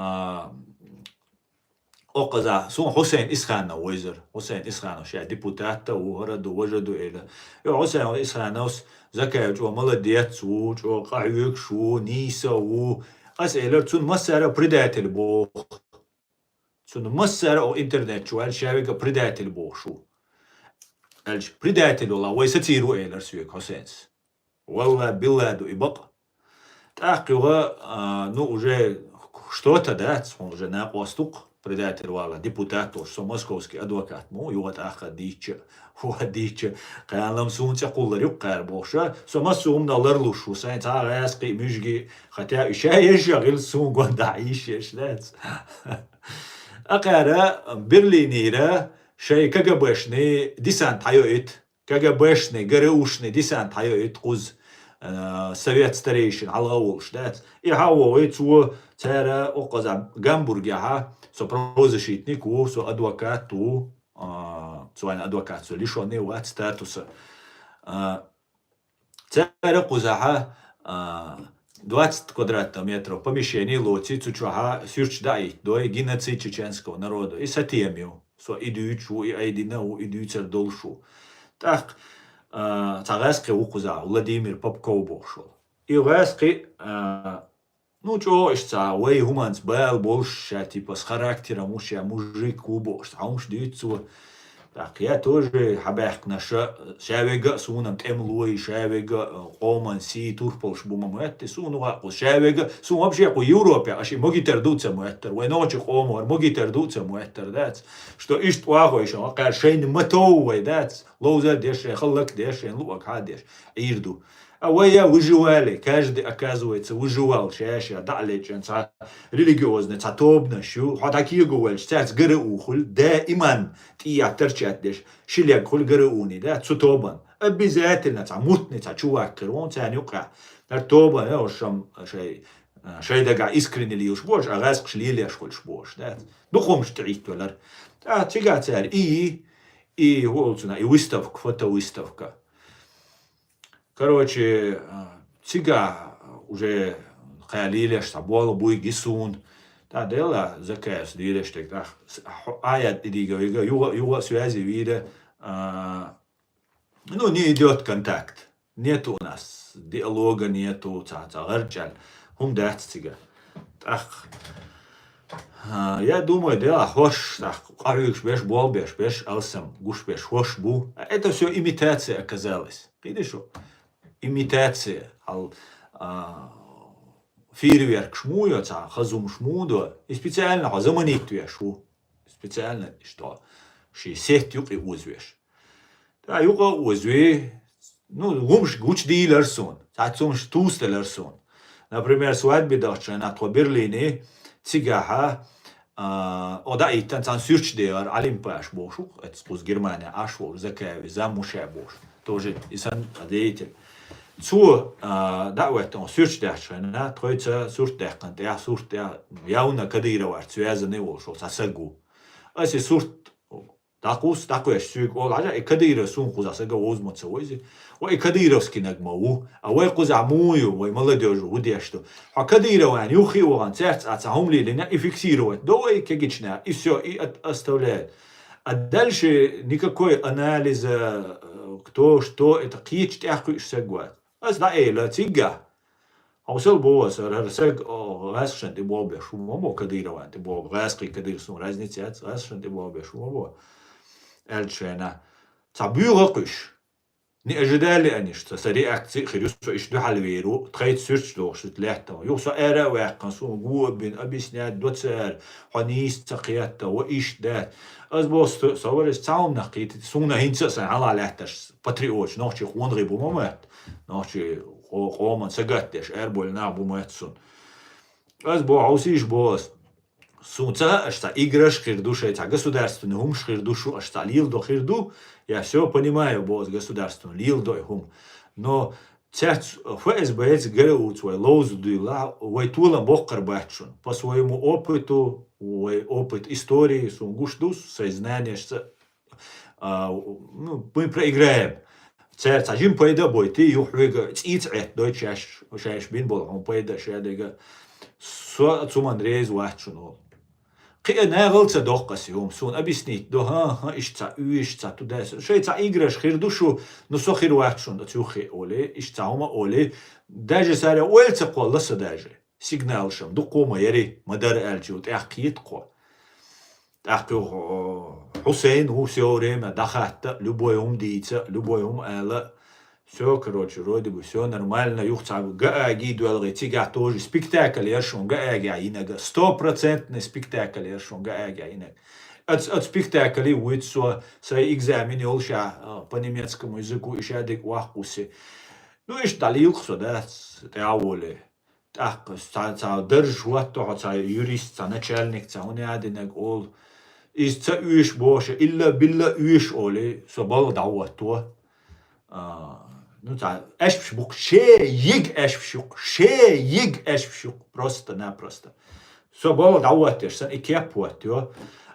оказа сун Хусейн Исхана уизер. Хусейн Исхана шя депутата угораду вожаду эля. Хусейн Исханаус закай жо молодец у жо кайвик шу ниса у асэлэр цун массара предатель бог. Цун массара о интернет шу аль шавига предатель бог шу. Аль предатель ула вайсатиру элэр сюек Хусейнс. Wallah Билладу и Бака. Так его, ну, уже что-то, да, он уже на постук, предатель вала, депутат, что московский адвокат, ну, его так дича, калам сунца куларюк карбоша, сама сумна ларлушу, сайн цагаски мюжги, хотя еще ешагил сум гондаиш, да. Акара Берлинира, шей КГБшный десант хайоит, КГБшный, ГРУшный десант хайоит, куз, совет старейшин алгаулш, да, и хауовый цу цера оказа Гамбургяха, со правозащитнику, со адвокату, цуайн адвокат, со лишенный от статуса. Цера кузаха 20 квадратных метров помещений лоти цучаха сюрчдаит до геноцид чеченского народа и сатемию, со идючу и айдинау идюцер долшу. Так, цагаски укуза Владимир Попков бошел. И васки, ну чё, ишца, вей хуманс бэл больше, типа с характером уж я мужик убош, а уж дюцу. Так, я тоже хабах наша шавега сунам темлуи шавега оман си турполш бумамуэт сунуа шавега сун вообще по Европе, аши моги тердуца муэттер, вей ночи омар моги тердуца муэттер, дат, что ишт вахо ишо, акар шейн матовой, дат, лоуза деш, халлак деш, луак хадеш, ирду. А вая выживали, каждый, оказывается, выживал, чаще, далечен, религиозный, цатобно, шу, хатакие говоришь, цац гырыухуль, да иман, тия торчатдеш, шиляк хуль гырыуни, да, цутобан. Обязательно, мутный, чувак, он цанюка. Тобан, ошам, шейдага искренне ли уж бош, а раз шлили аш бош, да. Духом штрихтвелер. А тига царь, и волцуна, и выставка, фотовыставка. Короче, цига уже халилеш, табол, буй гисун. Да, дела заказ, дилеш, так, аят идига, юга связи вида, ну, не идет контакт. Нет у нас диалога, нету, царчаль, дать цига. Так, я думаю, дела хош, так, карюкш беш, бол беш, алсам, гуш беш, хош бу. Это все имитация оказалась. Видишь? Имитация, фейерверк шмуя, хазум шмудо, и специально хазаманит шу, специально что, ши сеть юк и узвеш. Да, юка узве, ну, гумш гуч дилерсон, цацум штустелерсон. Например, свадьбе дача на то Берлине, цигаха, Oda itten цан сюрчдеар Олимпиаш бошу, это спус Германия ашвор, закави, замуше бош. Тоже исан деятель. Цу дауэттон сюрчдеачна, тройца суртдехкан, я суртдеа яуна кадировар, цуяза не волшо, сасагу. Аси сурт такус такуеш сюг ол ажа кадира сун куза сага озмоца ойзи. Ой кадировский нагмау, а ой куза мую, ой молодежь удешто. А кадирован юхи он церц ацахумли линя и фиксировать. Давай кегична и все и оставляет. А дальше никакой анализа кто что это кич тяхуш сагуат. Аз да эла тига. Аусел бос рсег расшен ты бобе шумомо кадирован ты боб раски кадир сун разница расшен ты бобе шумомо. Эльчена. Цабюракиш. Не ожидали они, что с реакцией хирюсу ищу хальверу, трейд сюрчло, что лето. Юсо эра векан, сум губин, объяснять доцер, ханис цакията, о ищ дат. Аз бос соварис цаум нахит, сумна хинцасан ала леташ, патриоч, ночи хун рибу момент, ночи хоман сагаттеш, эрболь на бумэтсун. Аз бо аусиш бос. Сунца, аж та играш хирду, это государственный ум хирдушу, аж та лил до хирду, я все понимаю, босс, государственный лил до ум. Но церц ФСБ говорил свой лоузу дула, вой тулам боккар бачун, по своему опыту, вой опыт истории, сун гуштус, сознание, мы проиграем. Церц, ажим поеда бой, ты юхвига, цицет, дойч шаш бин бол, он поеда шадега, цуман рейз вачун. Қия нағылца доққасы ом сон объяснить до ха ишца уишца туда шейца играш хирдушу но со хирвачун да цухи оле ишца ума оле даже саря уэлца қолласа даже сигнал шам до кома яри мадар алчут ахкит ко ахку Хусейн у все время дахата любой умдица любой ала. Все, короче, вроде бы все нормально. Юхца гаги дуэлги тига тоже спектакль ершон гаги инега 100% спектакль ершон гаги инег. От спектакля уйдет со экзамене олша по немецкому языку и шадик вахуси. Ну и шталил кто да теаволе. Так, ца держ вот то ца юрист, ца начальник, ца он ядинег ол из ца уиш боше илля билля уиш оле собал дават то. Ну да, эшпшук, шеиг эшпшук, просто-напросто. Все было давать, сан и кепуат, jo.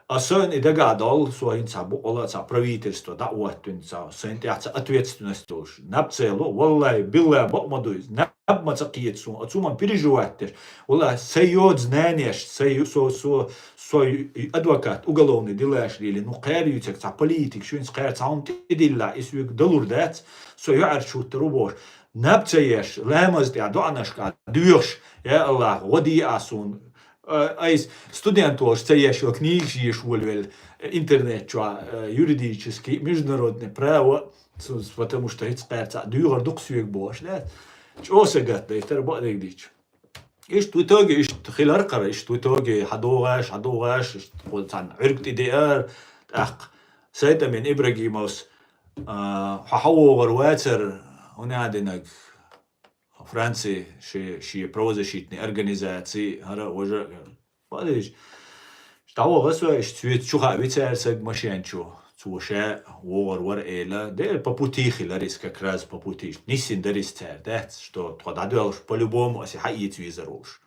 А сан и догадал, что инца было правительство, давать инца, сан тяца ответственность уж. Напцело, валлай, билла, бокмадуй, напмацакиецу, отцуман переживать, валлай, сайот знаешь, свой адвокат, уголовный делаешь или, ну, кэрьютек, ца политик, что инц кэр, ца он тидилла, и свой долурдец, يعرشوا التروبوش نبتيش لامز دي عدوانشكا ديوش يا الله ودي اسون ايس студентош тееш книги школвел интернет ча юридический международное право потому что эксперт дюгар дуксюек бош да чо сегат да это работает дич ايش توتوجي ايش خلال قرا ايش توتوجي حدوغاش قلت عن عرقت دي ار اق سيدا من ابراهيموس ححوغر واتر هنا عندنا فرنسي شي правозащитные организации هرا وجه بعدش تعو غسوا اشتويت شو خابيتر سج ماشينشو توشا وغر إلا ده попутихи ларис как раз попутиш нисин дарис тер да что трададуш по-любому оси хаит визаруш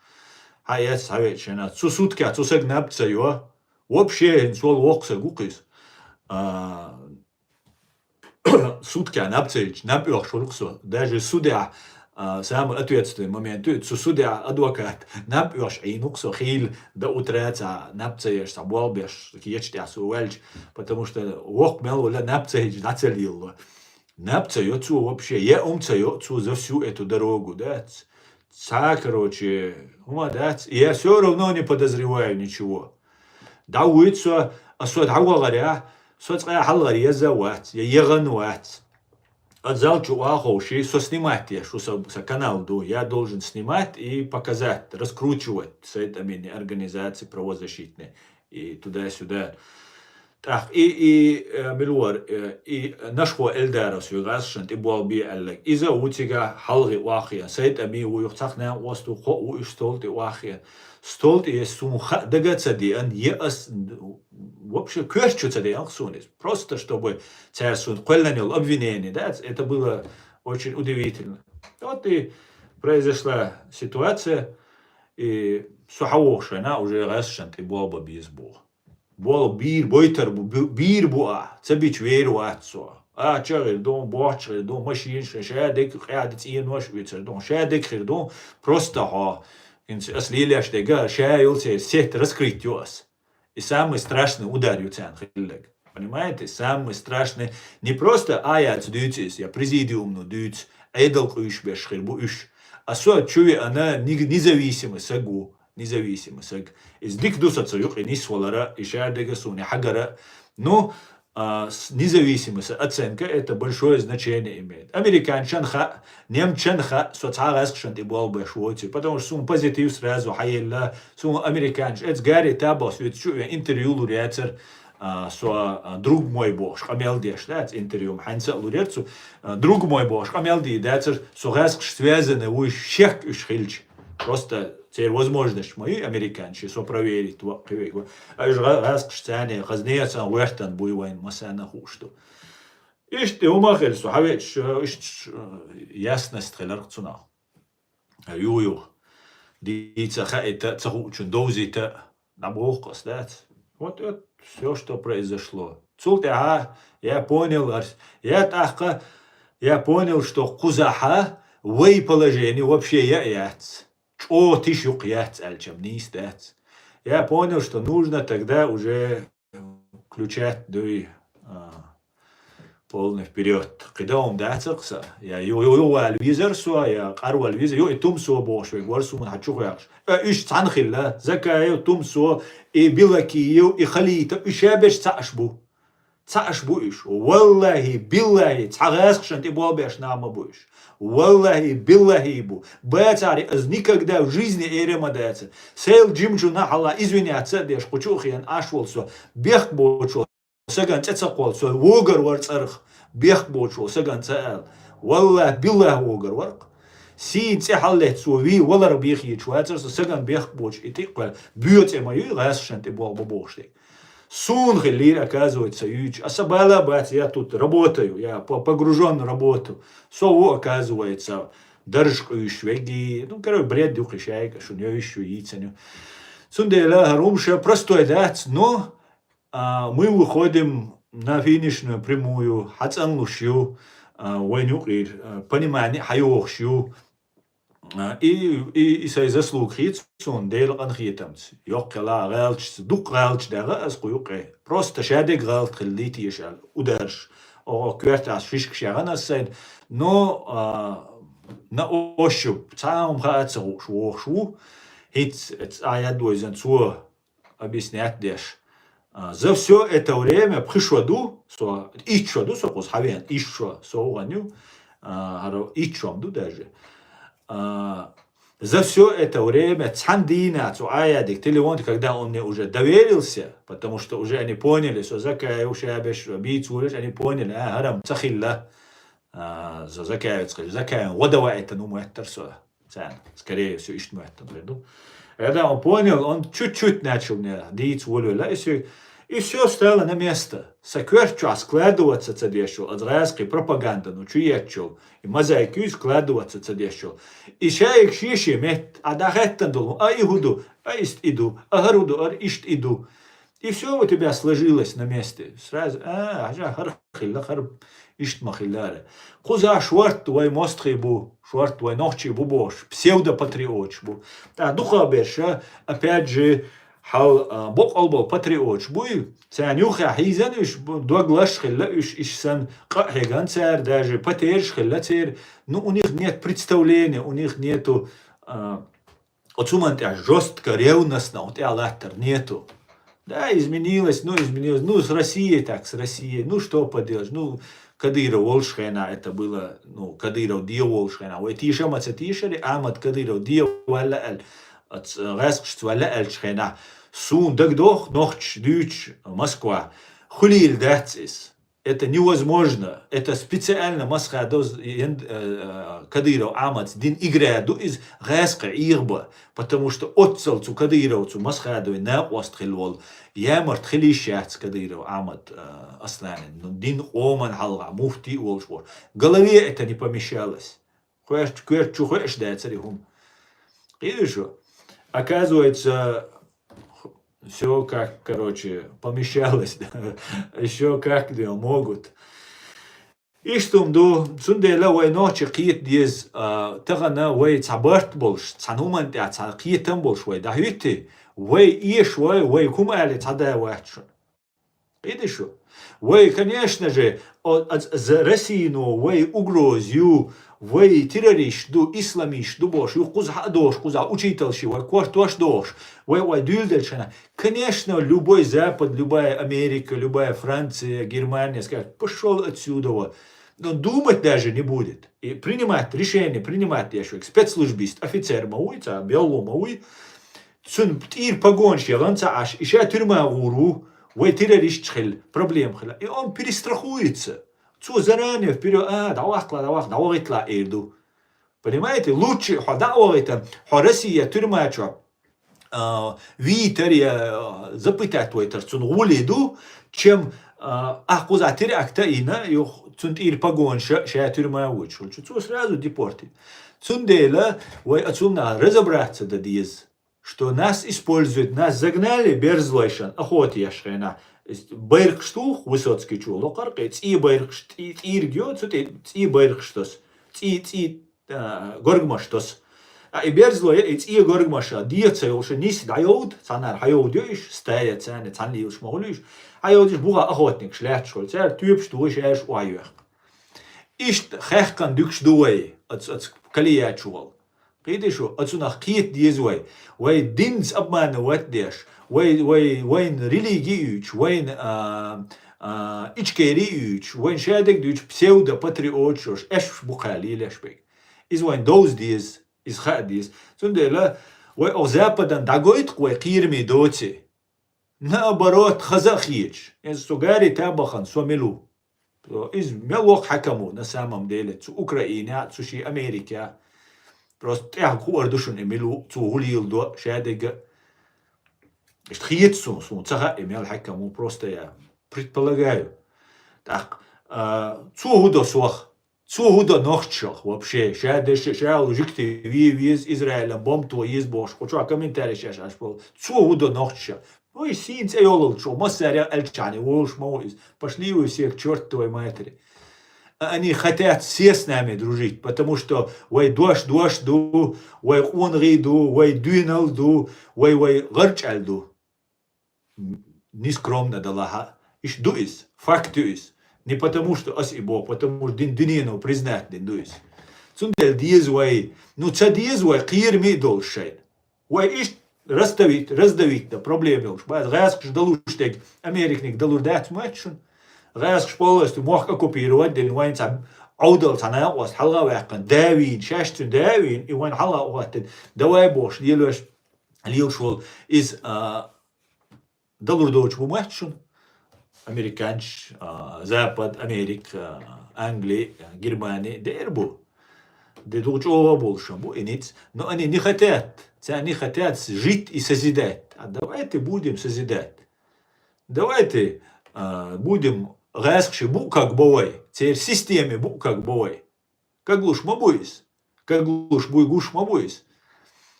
хаят савечена сутки сусег напцаю вообще инсол вокса гукис сутки напцеич напёх шурксо даже судья самый ответственный момент судья адвокат напёш инуксо хил да утреца напцееш саболбеш киечтя суэльч потому что вок мел вلا напцеич нацелил напцею цу вообще я умцею цу за всю эту дорогу да короче да я все равно не подозреваю ничего да уйца асод хавгаря соцкая халгария зават я егонват отзал чувахо ши со снимать я что со канал ду я должен снимать и показать раскручивать с этими организации правозащитные и туда-сюда تاخ إي ملور إي نشوى إلدارس يغاسشنت إبوال بي ألك إذا وتيجا حلغي واخيا سيد أمي ويختخنا وستو خو ويشتولت واخيا ستولت يسون خ دقت سديان يأس вообще кверчу цадиан хсунис. Просто чтобы царь колонил обвинение, да, это было очень удивительно. Вот и произошла ситуация, и суховошая, она уже расшант и боба без бога. Бол бир бойтер бир буа, цабич веру атсо. Чагер дом бочер дом машин шадек хадит инош витер дом шадек дом просто ха. Аслиляш дега шайл сет раскрыть ёс. И самый страшный удар ютян хиллег. Понимаете? Самый страшный не просто аят дютис, я президиумну дют, эдал куиш бешхир буиш. А со чуви она независимый сагу. Независимо. Из дик дусаца юк и нисвалара, и шардега суни хагара. Но независимость оценка это большое значение имеет. Американчанха, немчанха, соцарасшан и был бы швоти, потому что сум позитив сразу хайла, сум американч, это гарри табас, ведь что интервью луряцер, друг мой бог, хамелдеш, да, интервью ханса луряцу, друг мой бог, хамелди, да, сораск связаны, уж щек уж хильч. Просто теперь возможность мои американцы проверить то привыкли. А же раз кстати хазнеется уэртан буйвайн масана хушту. Ишь ты умахел сухавич ишь ясность хеларцуна. Ю. Дица это цахучун дозита наброхкос, да. Вот это все, что произошло. Цултя, я понял, я понял, что кузаха в положении вообще яц. О, ты шукьяц, альчамнис, дать. Я понял, что нужно тогда уже включать полный вперед. Когда он дается, я альвизер суа, я кару альвизер, и тум суа бош, и гварсу ман хачу хуяш. Иш цанхилла, закаю тум суа, и билакию, и халита, и шабеш цашбу. Цашбу иш. Валлахи, биллахи, цагасшан ты бобеш нама буш. Валлахи, биллахи бу. Бацари, аз никогда в жизни эрема дается. Сейл джимджу нахала, извиняться, деш, кучухиян ашволсо, бех бочо, саган цецаколсо, вогар варцарх, бех бочо, саган цаал. Валлах, биллах вогар варк. Син цехаллет суви, валар бех ечуацарсо, саган бех боч, и ты квал, бьете мою, гасшан ты бобоштик. Сун хелир, оказывается, юч. Асабала бать, я тут работаю, я погружен в работу. Сову, оказывается, держку и швеги. Ну, короче, бред духи шайка, шунё еще яйцаню. Сундела, румша, простой дать, но мы выходим на финишную прямую, хацан лушью, войнюкир, понимание, хайохшью. И сай заслуг хитсон дел анхитамц. Йоккала галч, дук галч дага асқуюқе. Просто шадег галт хиллити ешал. Ударш. О квертас фишк шагана сайн. Но на ощупь цаум хаацу швохшу. Хит аядуизан цу объяснять деш. За все это время пришваду, со ичваду, со хавен ишва, со уганю, ичвамду даже. За все это время Цандина, Цуаядик, телефон, когда он мне уже доверился, потому что уже они поняли, что Закая Ушабеш, Бицуреш, они поняли, Харам Цахилла, за Закая, Закая, Водова это, ну, Муэттер, скорее всего, Иштмуэттер, приду. Когда он понял, он чуть-чуть начал мне дить волю, и все стало на место. Сакверчу складываться цадешил, азраски пропаганда, ну чуечил, и мозаики складываться цадешил. И шаик шиши мет, а дахеттандулу, а игуду, а ист иду, а гаруду, а ишт иду. И все у тебя сложилось на месте. Сразу, хархилла, хар ишт махилляре. Куза шварт твой мостхи бу, шварт твой ногчи бу бош, псевдопатриот бу. Духа берша, опять же, حال بق البو پاتریوت بوی سانیو خیزانش دوغلاش خلاش ишсан قهگان سر даже پاترش خلاتر ну у них нет представления у них нету отсуманте жестко ревностно вот аллатер нету да изменилось ну с Россией так с Россией ну что поделаешь ну Кадыров Волшхена это было ну Кадыров Dio Волшхена вот тише тишели Ахмад Кадыров Dio валла от раск валла Шхена Сун дагдох нохч дюч Москва. хулил дацис. Это невозможно. Это специально масхадоз Кадыров Амац дин играду из Гаска Ирба. Потому что отцелцу Кадыровцу масхадовой на остхилвол. Я мартхили шац Кадыров Амат Асланин. Но дин оман халга муфти волшвор. В голове это не помещалось. Хуэш да царихум. Видишь что? Оказывается, все как, короче, помещалось, еще как могут. И что мду, сундела вой ночи киет диз, тагана вой цабарт больш, цануман да цакиетам больш вой, да хвити, вой иш вой кумали цадая вайчун. Видишь что? Вой, конечно же, за Россию, вой угрозю, вой террорист, исламист, бош, куза дош, куза учительши, вой квартош дош, вой дюльдельшина. Конечно, любой Запад, любая Америка, любая Франция, Германия скажет, пошел отсюда. Но думать даже не будет. И принимать решение, принимать еще спецслужбист, офицер мауи, биолог мауи, цун птир погонщик, ланца аж, еще тюрьма уру, вой террорист чхел, проблем хела. И он перестрахуется. Цу заранее вперед, давахтла ирду. Понимаете? Лучше, давайте, Россия, тюрьма, что, витер, запытать твой цун улиду, чем, куза теракта ина, цун ир погонща, ша тюрьма учил. Цу сразу депортит. Цун дела, вой отсюда разобраться да диз. Что нас используют, нас загнали берзлойшан, охотяшхена. Байркштух, Высоцкий чул, локарка, ци байркшт, иргио, ци байркштос, ци горгмаштос. И берзлоя, ци горгмаша, диеца, улша нис дайод, цанар хайодиш, стая цане, цанлиуш могулиш, хайодиш буга охотник, шляхтшол, цар тюбштуш, эш уайух. Ишт хехкан дюкшдуэй, от калия чул. Видишь, отсюда кит дизвой, вой динс обмана ватдеш, вой религиюч, вой ичкериюч, вой шадек дюч псевдо-патриотшош, эш бухали лешбек. Из вой доз диз, из хадиз, сундела, вой о западан дагоит, вой кирми доци. Наоборот, хазахич, из сугари табахан, сомилу. Из мелок хакаму, на самом деле, цу Украина, цуши Америка. Просто я хуардушун эмилу цугулил до шадега. Штхиетсу, цага эмил хакаму, просто я предполагаю. Так, цугудо суах, цугудо нохчах вообще. Шадеш, шаал жикти виз Израиля, бомту из бош. Хочу комментарий сейчас был. Цугудо нохчах. Ой, синц эйолол, что массаря эльчани, волш моис. Пошли вы все к чертовой матери. Они хотят все с нами дружить, потому что вай дуаш ду, вай онриду, вай дюйналду, вай гарчальду. Нескромно далаха. Иш дуис, факт дуис. Не потому что ас и Бог, потому что динину признать дин дуис. Цундел диез вай, ну ца диез вай кир ми долшайн. Вай иш раздавить, да проблемы уж. Гайск ждалуштег, Америкник далурдать матчун. غاز شپولست موقع کپیرواد دل وین تام عودل تنها واست حلقة واقعا داوين شاشتون داوين وين حلقة واحد دواي بوش ديلوش ليوشول إز دلور دوش بمحشون أمريكانش زابد أمريكا أنجلي جرماني ديربو دي دوش أوه بولشون بو إنيت но они не хотят они хотят жить и созидать давайте будем созидать давайте будем Гаскши бу как бой, теперь в системе бу как бой. Как глуш мабуис, как глуш буй гуш мабуис.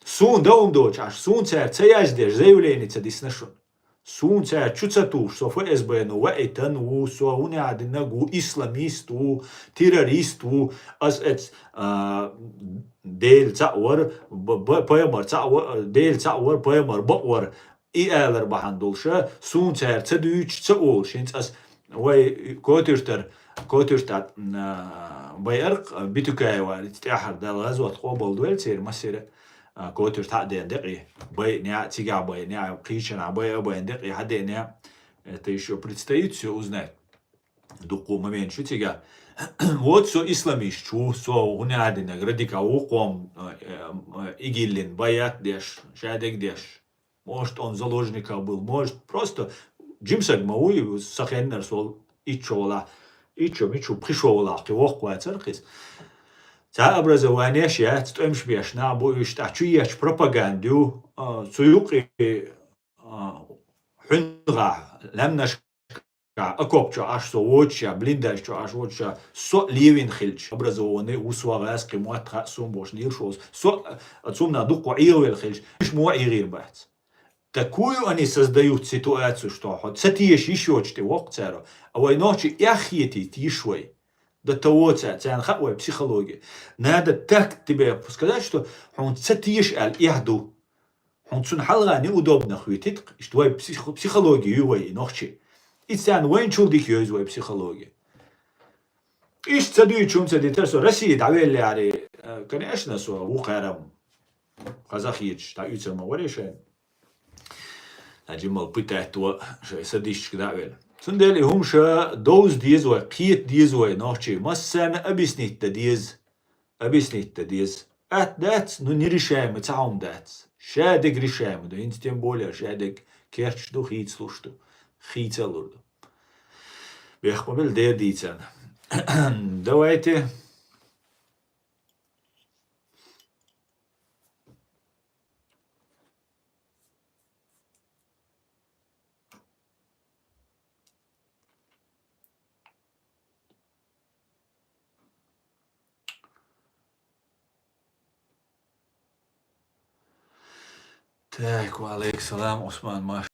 Сун даум доч, аж сун цер цеяждеш заявление цадиснашун. Сун цер чуцатуш, со ФСБ, ну вайтан, у со унядина гу исламисту, террористу, аз эц дель цауар, поймар цауар, дель цауар, поймар бауар. И элер бахандулша, сун цер цадуч цаул, шинц аз وي كوترتات بايرق بيتوكايوا تاحر دا غزوة قوبل دويل سير مسيرة كوترتات دي دقي باي نيا تيجا باي نيا قيشنا باي دقي حد نيا это еще предстоит все узнать дуку момент что тига вот со исламист чу со унядина градика уком игиллин баят деш шадек деш может он заложником был может просто جيمسك موي سخينر سول إيشولا ميشو بخشولا قي وقوا ترقيس تا أبرز وانيش يا تتأمش بيش نعبو يشتعشيش بروباغاندو سيوقي حنغا لمنش أكوبشا أش سووتشا بلينداشا أش ووتشا سو ليفين خلش أبرزوني وسواغاس قيموات خاصهم بوش نيرشوز سو أتصومنا دوقو عيوي الخلش مش مو عيغير بات такую они создают ситуацию, что хоть сатиеш еще что вок царо, а войночи яхети тишвой до того цан хавой психология. Надо так тебе сказать, что он сатиеш аль яхду. Он цун халга неудобно хватит, что твоя психология ювой ночи. И цан войн чулдик юзвой психология. إيش تسدي شو تسدي ترسو رسي دعوة يعني كان إيش نسوا وقارم خزاخيج تعيش ما وريش أجمل بتاعته شيء سديش كده عويل سندلي هم شا دوز ديز وقيت ديز وناخشي مثلا أبيسنيت ديز أت دات نونيري شام تعاون دات شادق ريشام دو إنتيم بولا شادق كيرش دو خيت سلوشتو خيت لوردو بيخبل دير ديتان دوايتي Так, валейк салам, Осман Машой.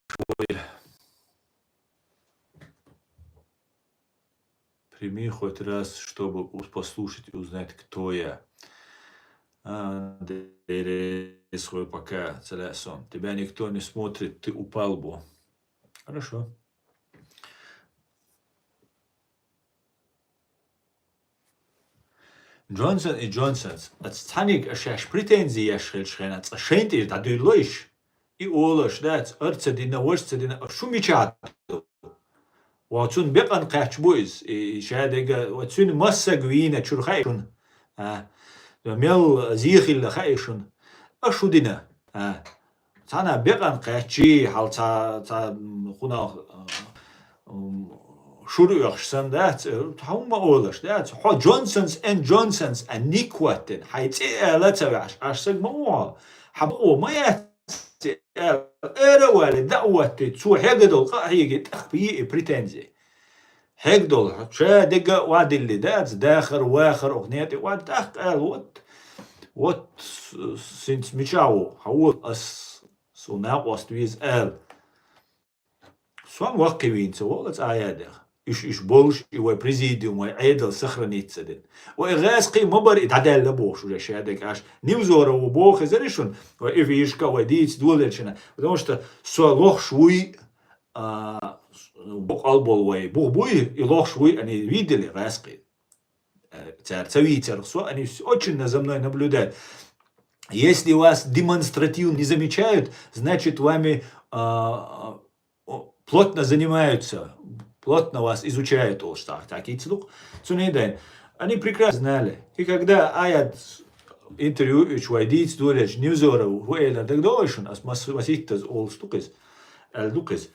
Прими хоть раз, чтобы послушать и узнать, кто я. Свой пока целясон. Тебя никто не смотрит, ты упал бы. Хорошо. Джонсон и Джонсонс. Отстаник ашаш претензии яшхел шхена. Цашенти да дуйлойш. И олаш, да, арцадина, ворцадина, шумичат. واتون بقن قاش بويز شادق واتون مسا قوينة شور خايشون ميل زيخي اللي خايشون أشو دينا تانا بقن قاشي حال تا خونا شور يخشسن دات هم أولش دات حو جونسونز and جونسونز نيكواتن حيتي لا تبعش أشتق موها حبقو ما ياتي إيروالي دعوتي تسو هيقدو هيقي تخبيه بريتنزي هيقدو شادق واد اللي دات داخر واخر أغنيتي واد قال وات سينس ميشاو حول أس سوناق واستويز سوام وقوين سوالت آيادة إيش بولش إيوه بريزيديوم وعيدل سخرنيت سدين وإغاز قي مبر إتعدال لبوش وجا شادك عاش نيوزورا وبوخ زريشون وإفيشكا وديتس دولدشنا потому что لوخ شوي بوق البول بوق بوي لوخ شوي أني видели غاسقي царь они очень за мной наблюдают. Если вас демонстративно не замечают, значит вами плотно занимаются, плотно вас изучают Олштах. Так и цлук цунейдайн. Они прекрасно знали. И когда аят интервью чуайдиц дулеч ньюзора хуэла так дойшун, ас маситтаз Олштукис, Элдукис,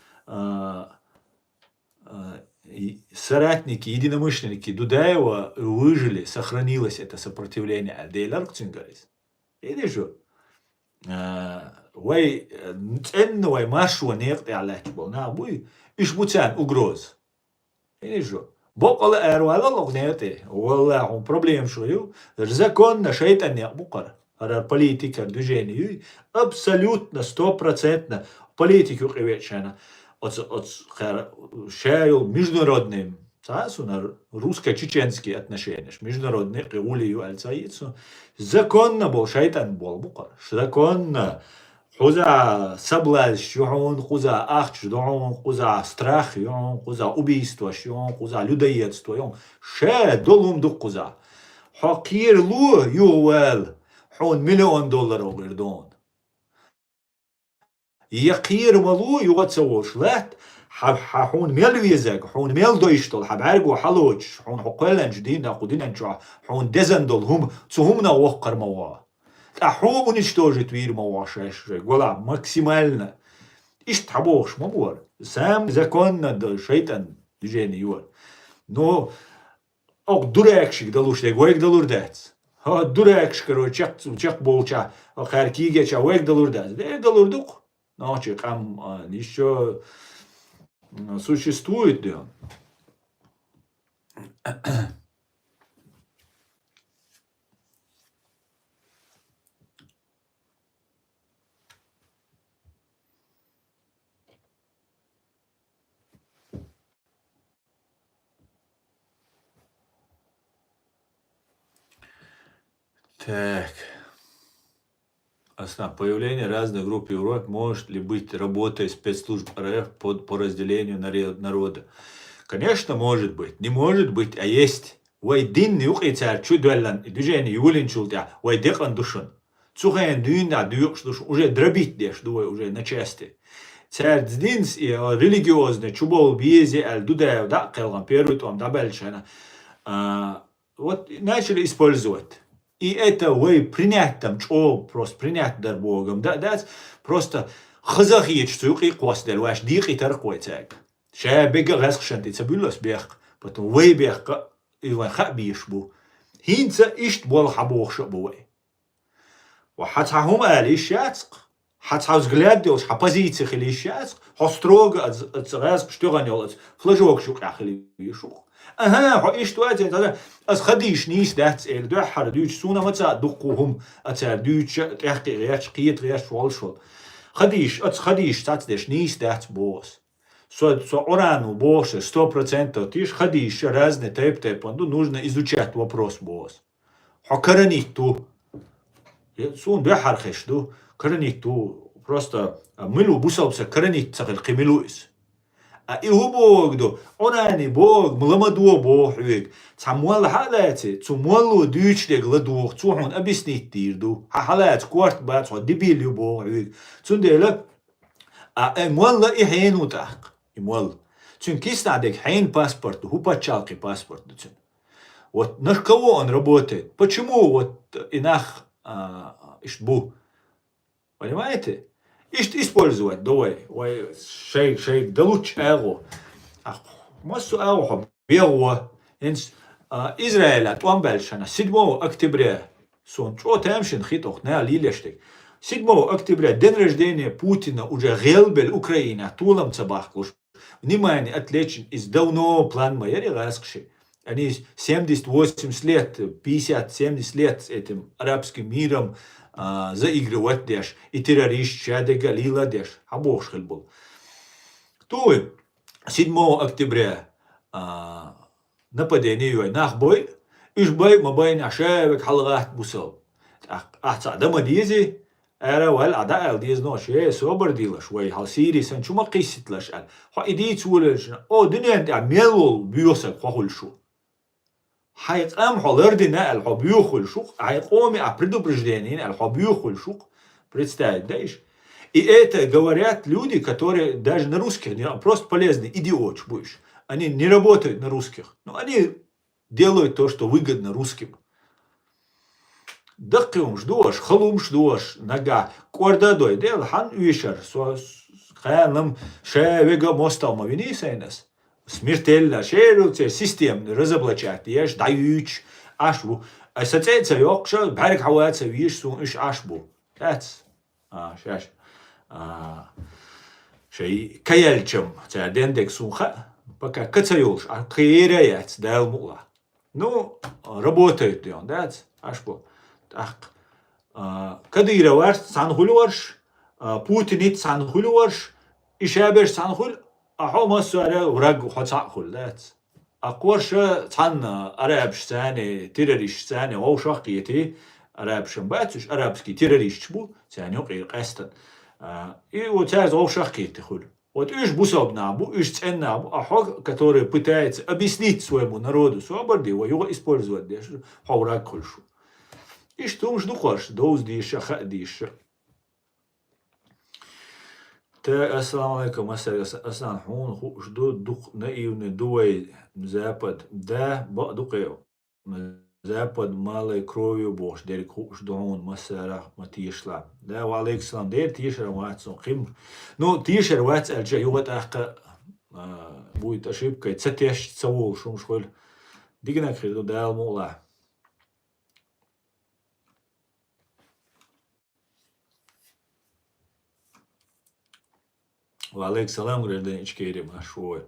соратники, единомышленники Дудаева выжили, сохранилось это сопротивление Альдейларкцингарис. Видишь, وي ان وي ماشو نيقطع على كبونا ابوي ايش بوتان угроз ايجو بقول اروالا لغنيتي والله هم проблем شويو законно шейтан не букар ара политика движение абсолютно 100% политику кривечена от шею международным на русско-чеченские отношения, международные кривулию альцаицу, законно был шайтан был букар, законно خذا سبلة شعون خذا أخت شدون خذا страх يوم خذا убийство شيون خذا людоедство يوم شه دولهم دو خذا حقير لو يوال حون $1,000,000 وغيردون يقير ملو يغتسوش لات حون ميل ويزاك حون ميل دويشتل حبعرقو حلوش حون حقلن جدينا قدنا حون دزندل هم تهمنا وقر موا أحو уничтожить мир мавашеш, гола максимально. ишт حبوخش مبور سام законно да шейтан движение юар. Но ок дурэкшик далуш дег вайк далур дэц. Ха дурэкш, короче, чак болча, харкиге ча вайк далур дэц. Далур дук. Ночи там еще существует, да. Так. Появление разных групп Европы может ли быть работой спецслужб РФ по разделению народа? Конечно, может быть. Не может быть, а есть. Вайдин юқицар чудвеллан движение юлин чултя, вайдекан душун. Цухен дюна дюкш душ уже дробить деш, думаю, уже на части. Цар дздинс и религиозный чубол биези аль дудая да келган первый том да бельшана. Вот начали использовать. И это вы принять там, просто принять дар Богом, да, просто хазахиет, что и квастер, ваш дик и таркует. Ша бега расхшант, и цабюлос бег, потом вы бег, и вы хабиш бу. Хинца ишт бол хабохша буй. وحتهم الاشياء حتى взгляд делать, а позиции хилищац, строго от раз что ганялось, флажок шук ахли шук. Ага, и что это? Сходишь низ дать, да хардуч суна маца духом, отсадуч тяхти ряч киет ряч волшол. Сходишь, садишь низ дать босс. Со орану больше 100% ты ходишь разные тип, нужно изучать вопрос босс. Хакаранить ту. Сун бехархеш ду, каранить ту просто милу бусалпса каранить цахал кемилуис. И у Бог до, орани Бог, мламадуа Бог век. Цамуал халати, цумуалу дючлег ладух, цухон объяснить тирду. Халат кварт бат, дебилю Бог век. Цундела, муалла и хейну так. Муал. Цун кистадек хейн паспорт, хупачалки паспорт. Вот на кого он работает? Почему вот инах ишбу? Понимаете? Ишт использовать, давай, шей, да лучше эго. Массу эго, белого. Израиля, туан бельшана, 7 октября, сон, что темшин хитох, не лилештик. 7 октября, день рождения Путина, уже гелбель Украина, тулам цабахкуш. Внимание, отличен, из давно план майери раскши. Они 70-80 лет, 50-70 лет с этим арабским миром заигрывать деш. И террорист Чаде Галила деш. Хабошхель был. То 7 октября нападение нахбой. Ишбай мабай нашевек халгат бусал. Ахцадама дизи. Era wel ada el diz no she sober dilash way hal siri san chuma qisitlash al. Ho idit wulash. O dunya da melol buyusa qahulshu. Хайкам холердина аль-хобюхуль шук, айкоми предупреждение аль-хобюхуль шук. Представить, да, ишь? И это говорят люди, которые даже на русских, просто полезные, идиот будешь. Они не работают на русских, но они делают то, что выгодно русским. Даккиум ждош, халум ждош, нога, кордадой, дел хан уишер, хаянам шевега мосталма винисайнас. Смертельно, шеруце, системно разоблачать, ешь, дающ, ашбу. А сацеца йокша, барик хаваца, виш, сун, иш, ашбу. That's, шаш, шей, каяльчем, це дендек сунха, пока кацаюш, а каираяц, дал мула. Ну, работает он, that's, ашбу. Так, Кадыровар, санхулюарш, Путинит санхулюарш, ишабеш санхуль, أحوم السؤال ورق حصاقل ذات أقوش تان أرابش ثاني تيرريش ثاني أو شقيتي أرابش باتش أرابسكي تيرريش بو ثاني قير قستن إيه وتاز أو شقيتي خل вот иш бусобна бу иш ценна ахог, который пытается объяснить своему народу свободы, его использовать деш хаврак хольшу. И что ж духаш доуз диша хадиша. Ассаламу алейкум, ассалам хун жду дух наивный дуай запад да ба дукео Запад малой кровью бош, дер куш дон масара матишла. Да, валейк салам, дер тишер ватсон хим. Ну, тишер ватс аль джаюгат ахка будет ошибкой. Цатеш цавол шум шхоль. Дигнак хиду дал мула. Валейк салам, граждан Ичкерия Машой.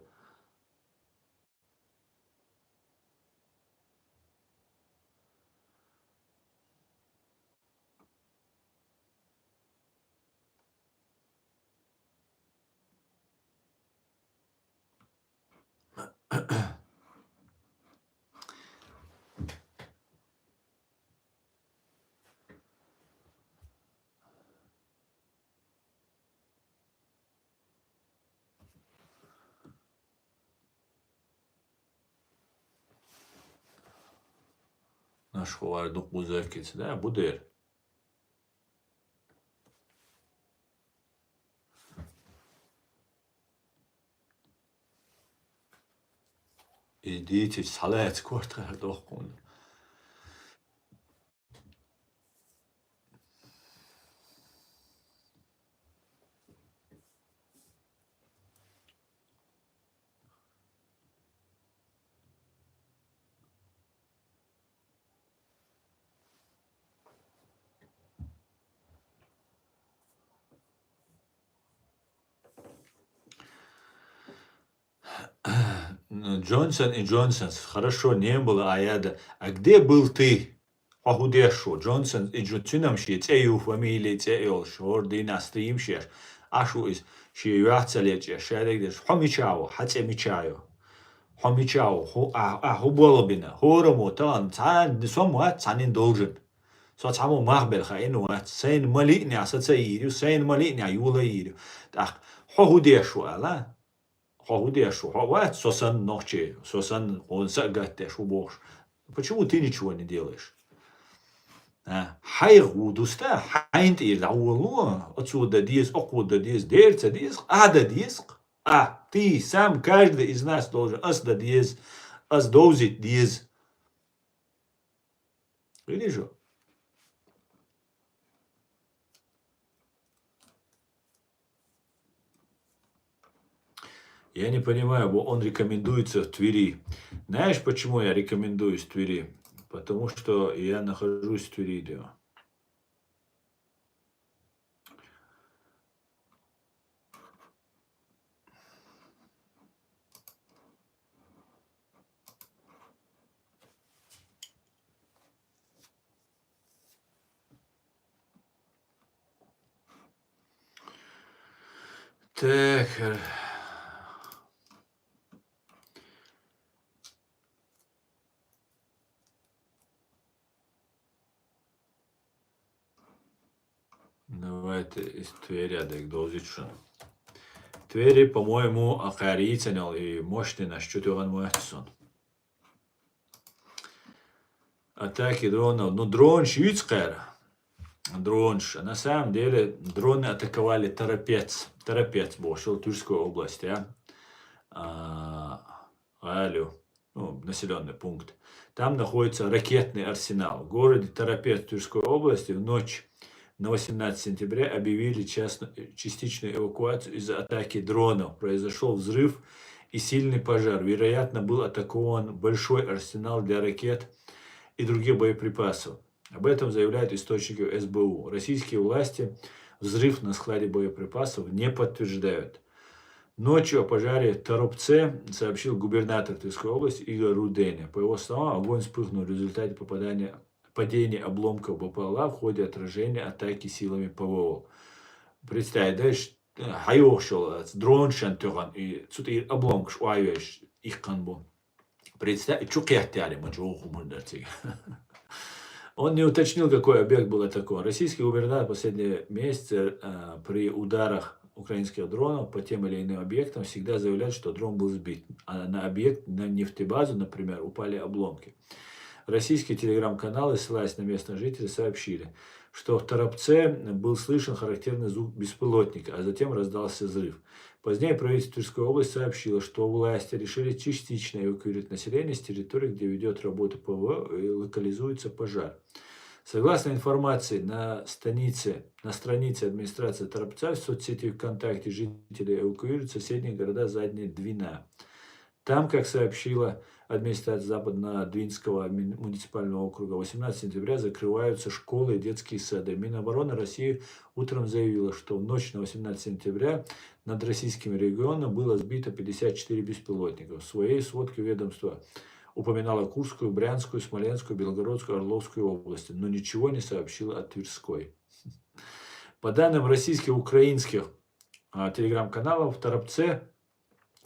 Наш ховар дух бузавкиц, да, будер. Идите, салат, кортер, дохкун. Джонсон и Джонсон, хорошо, не было аяда. А где был ты? Худешу, Джонсон и Джонсон, шиецею фамилии цейл, шор династриим шеш. Ашу из шиюацалече, шерегдеш, хомичао, хацемичао. хомичао, хуболобина, хорому, тан, цан, сомуат, цанин должен. Så tamu mahbel khainu at sein malini asatsayiru, sein malini ayulayiru. Так, хохудешу, ала? Хохудешу, ховат, сосан ночи, сосан он сагатеш убош. Почему ты ничего не делаешь? Хайр удуста, хайнт ир аулу, отсюда диез, окуда диез, дерца диез, ада диез. Ты сам, каждый из нас должен асда диез, асдоузит диез. Видишь? Я не понимаю, он рекомендуется в Твери. Знаешь, почему я рекомендуюсь в Твери? Потому что я нахожусь в Твери, да. Так. Давайте из Твери дозичу. Твери, по-моему, акарицанил и мощный наш чутюган муэхсон. Атаки дронов. Ну, дрон швицкер. Дронш. На самом деле, дроны атаковали Торопец. Торопец был, Тульской области. Алло. Ну, населенный пункт. Там находится ракетный арсенал. В городе Торопец Тульской области в ночь на 18 сентября объявили частичную эвакуацию из-за атаки дронов. Произошел взрыв и сильный пожар. Вероятно, был атакован большой арсенал для ракет и других боеприпасов. Об этом заявляют источники СБУ. Российские власти взрыв на складе боеприпасов не подтверждают. Ночью о пожаре в Торопце сообщил губернатор Тверской области Игорь Руденя. По его словам, огонь вспыхнул в результате падения обломков БПЛА в ходе отражения атаки силами ПВО. Представь, да, хайошел, дрон шантоган, и цуты обломк шуаешь их канбон. Представь, чукертяли, мачоху мудерциг. Он не уточнил, какой объект был атакован. Российский губернатор последние месяцы при ударах украинских дронов по тем или иным объектам всегда заявляет, что дрон был сбит. А на объект, на нефтебазу, например, упали обломки. Российские телеграм-каналы, ссылаясь на местных жителей, сообщили, что в Торопце был слышен характерный звук беспилотника, а затем раздался взрыв. Позднее правительство Тверской области сообщило, что власти решили частично эвакуировать население с территории, где ведет работу ПВО и локализуется пожар. Согласно информации на странице администрации Торопца в соцсети ВКонтакте, жители эвакуируют соседние города Задняя Двина. Там, как сообщила администрация Западно-Двинского муниципального округа, 18 сентября закрываются школы и детские сады. Минобороны России утром заявила, что в ночь на 18 сентября над российским регионом было сбито 54 беспилотника. В своей сводке ведомство упоминало Курскую, Брянскую, Смоленскую, Белгородскую, Орловскую области, но ничего не сообщило о Тверской. По данным российских и украинских телеграм-каналов, в Торопце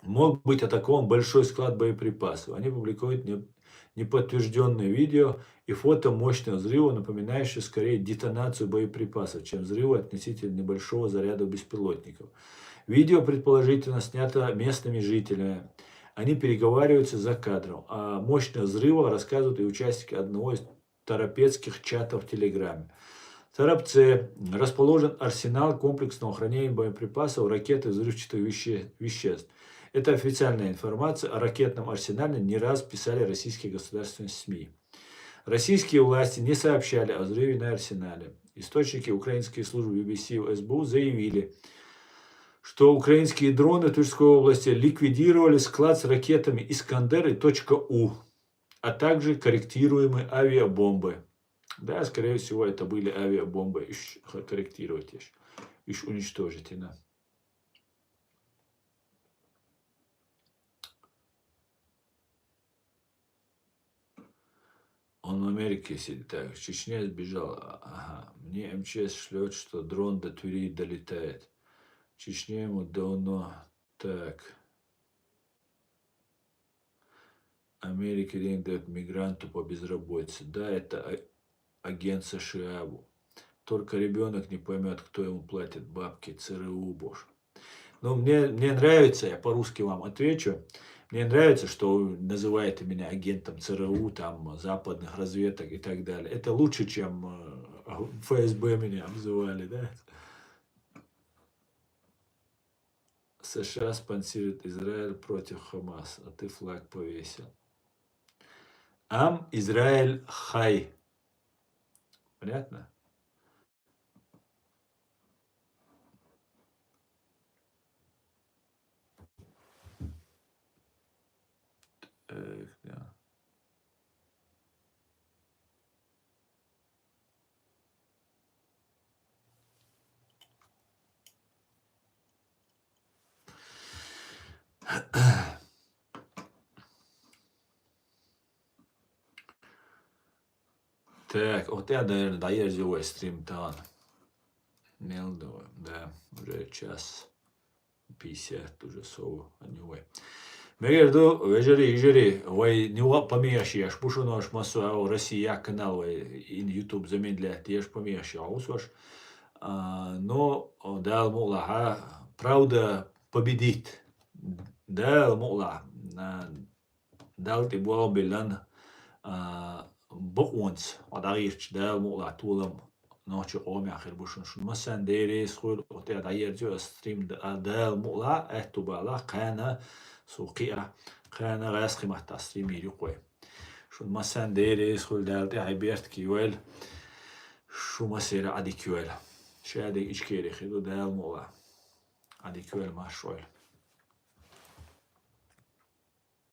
мог быть атакован большой склад боеприпасов. Они публикуют неподтвержденные видео и фото мощного взрыва, напоминающие скорее детонацию боеприпасов, чем взрывы относительно небольшого заряда беспилотников. Видео предположительно снято местными жителями. Они переговариваются за кадром. О мощных взрывах рассказывают и участники одного из торопецких чатов в Телеграме. В Торопце расположен арсенал комплексного хранения боеприпасов, ракет и взрывчатых веществ. Это официальная информация. О ракетном арсенале не раз писали российские государственные СМИ. Российские власти не сообщали о взрыве на арсенале. Источники украинской службы BBC и СБУ заявили, что украинские дроны в Тверской области ликвидировали склад с ракетами «Искандер» и «У», а также корректируемые авиабомбы. Да, скорее всего, это были авиабомбы. Корректировать, уничтожить. Да. Он в Америке сидит. Так, в Чечне сбежал. Ага. Мне МЧС шлет, что дрон до Твери долетает. В Чечне ему давно. Так. Америка денег дает мигранту по безработице. Да, это агент США. Только ребенок не поймет, кто ему платит бабки. ЦРУ, боже. Ну, мне нравится, я по-русски вам отвечу. Мне нравится, что вы называете меня агентом ЦРУ, там, западных разведок и так далее. Это лучше, чем ФСБ меня обзывали, да? США спонсирует Израиль против Хамас, а ты флаг повесил. Ам Израиль хай. Понятно? Да. Так, вот я, наверное, доезжу стрим-таун. Мелдова, да, уже час 50 уже сову, anyway. Мегерду вежери, вай не помеши, аж пушунош массу Россия канал, и YouTube замедляет, ешь помеши, аусваш. Но дал мула, правда победит. Дал мула, дал ты был билан, буквонс, адарич, дал мула тулам. نوچه قومی آخر بوشون شون مثلا دیریس خود وقتی دایر جو استریم دال مولا احتبالا قانا سوقيا قانا غاس قيمة استریم يري قوي شون مثلا دیریس خود دالتي عبيرت كيوال شو مسيرة عدي كيوال شادي إيش كيري خدو دال مولا عدي كيوال ما شويل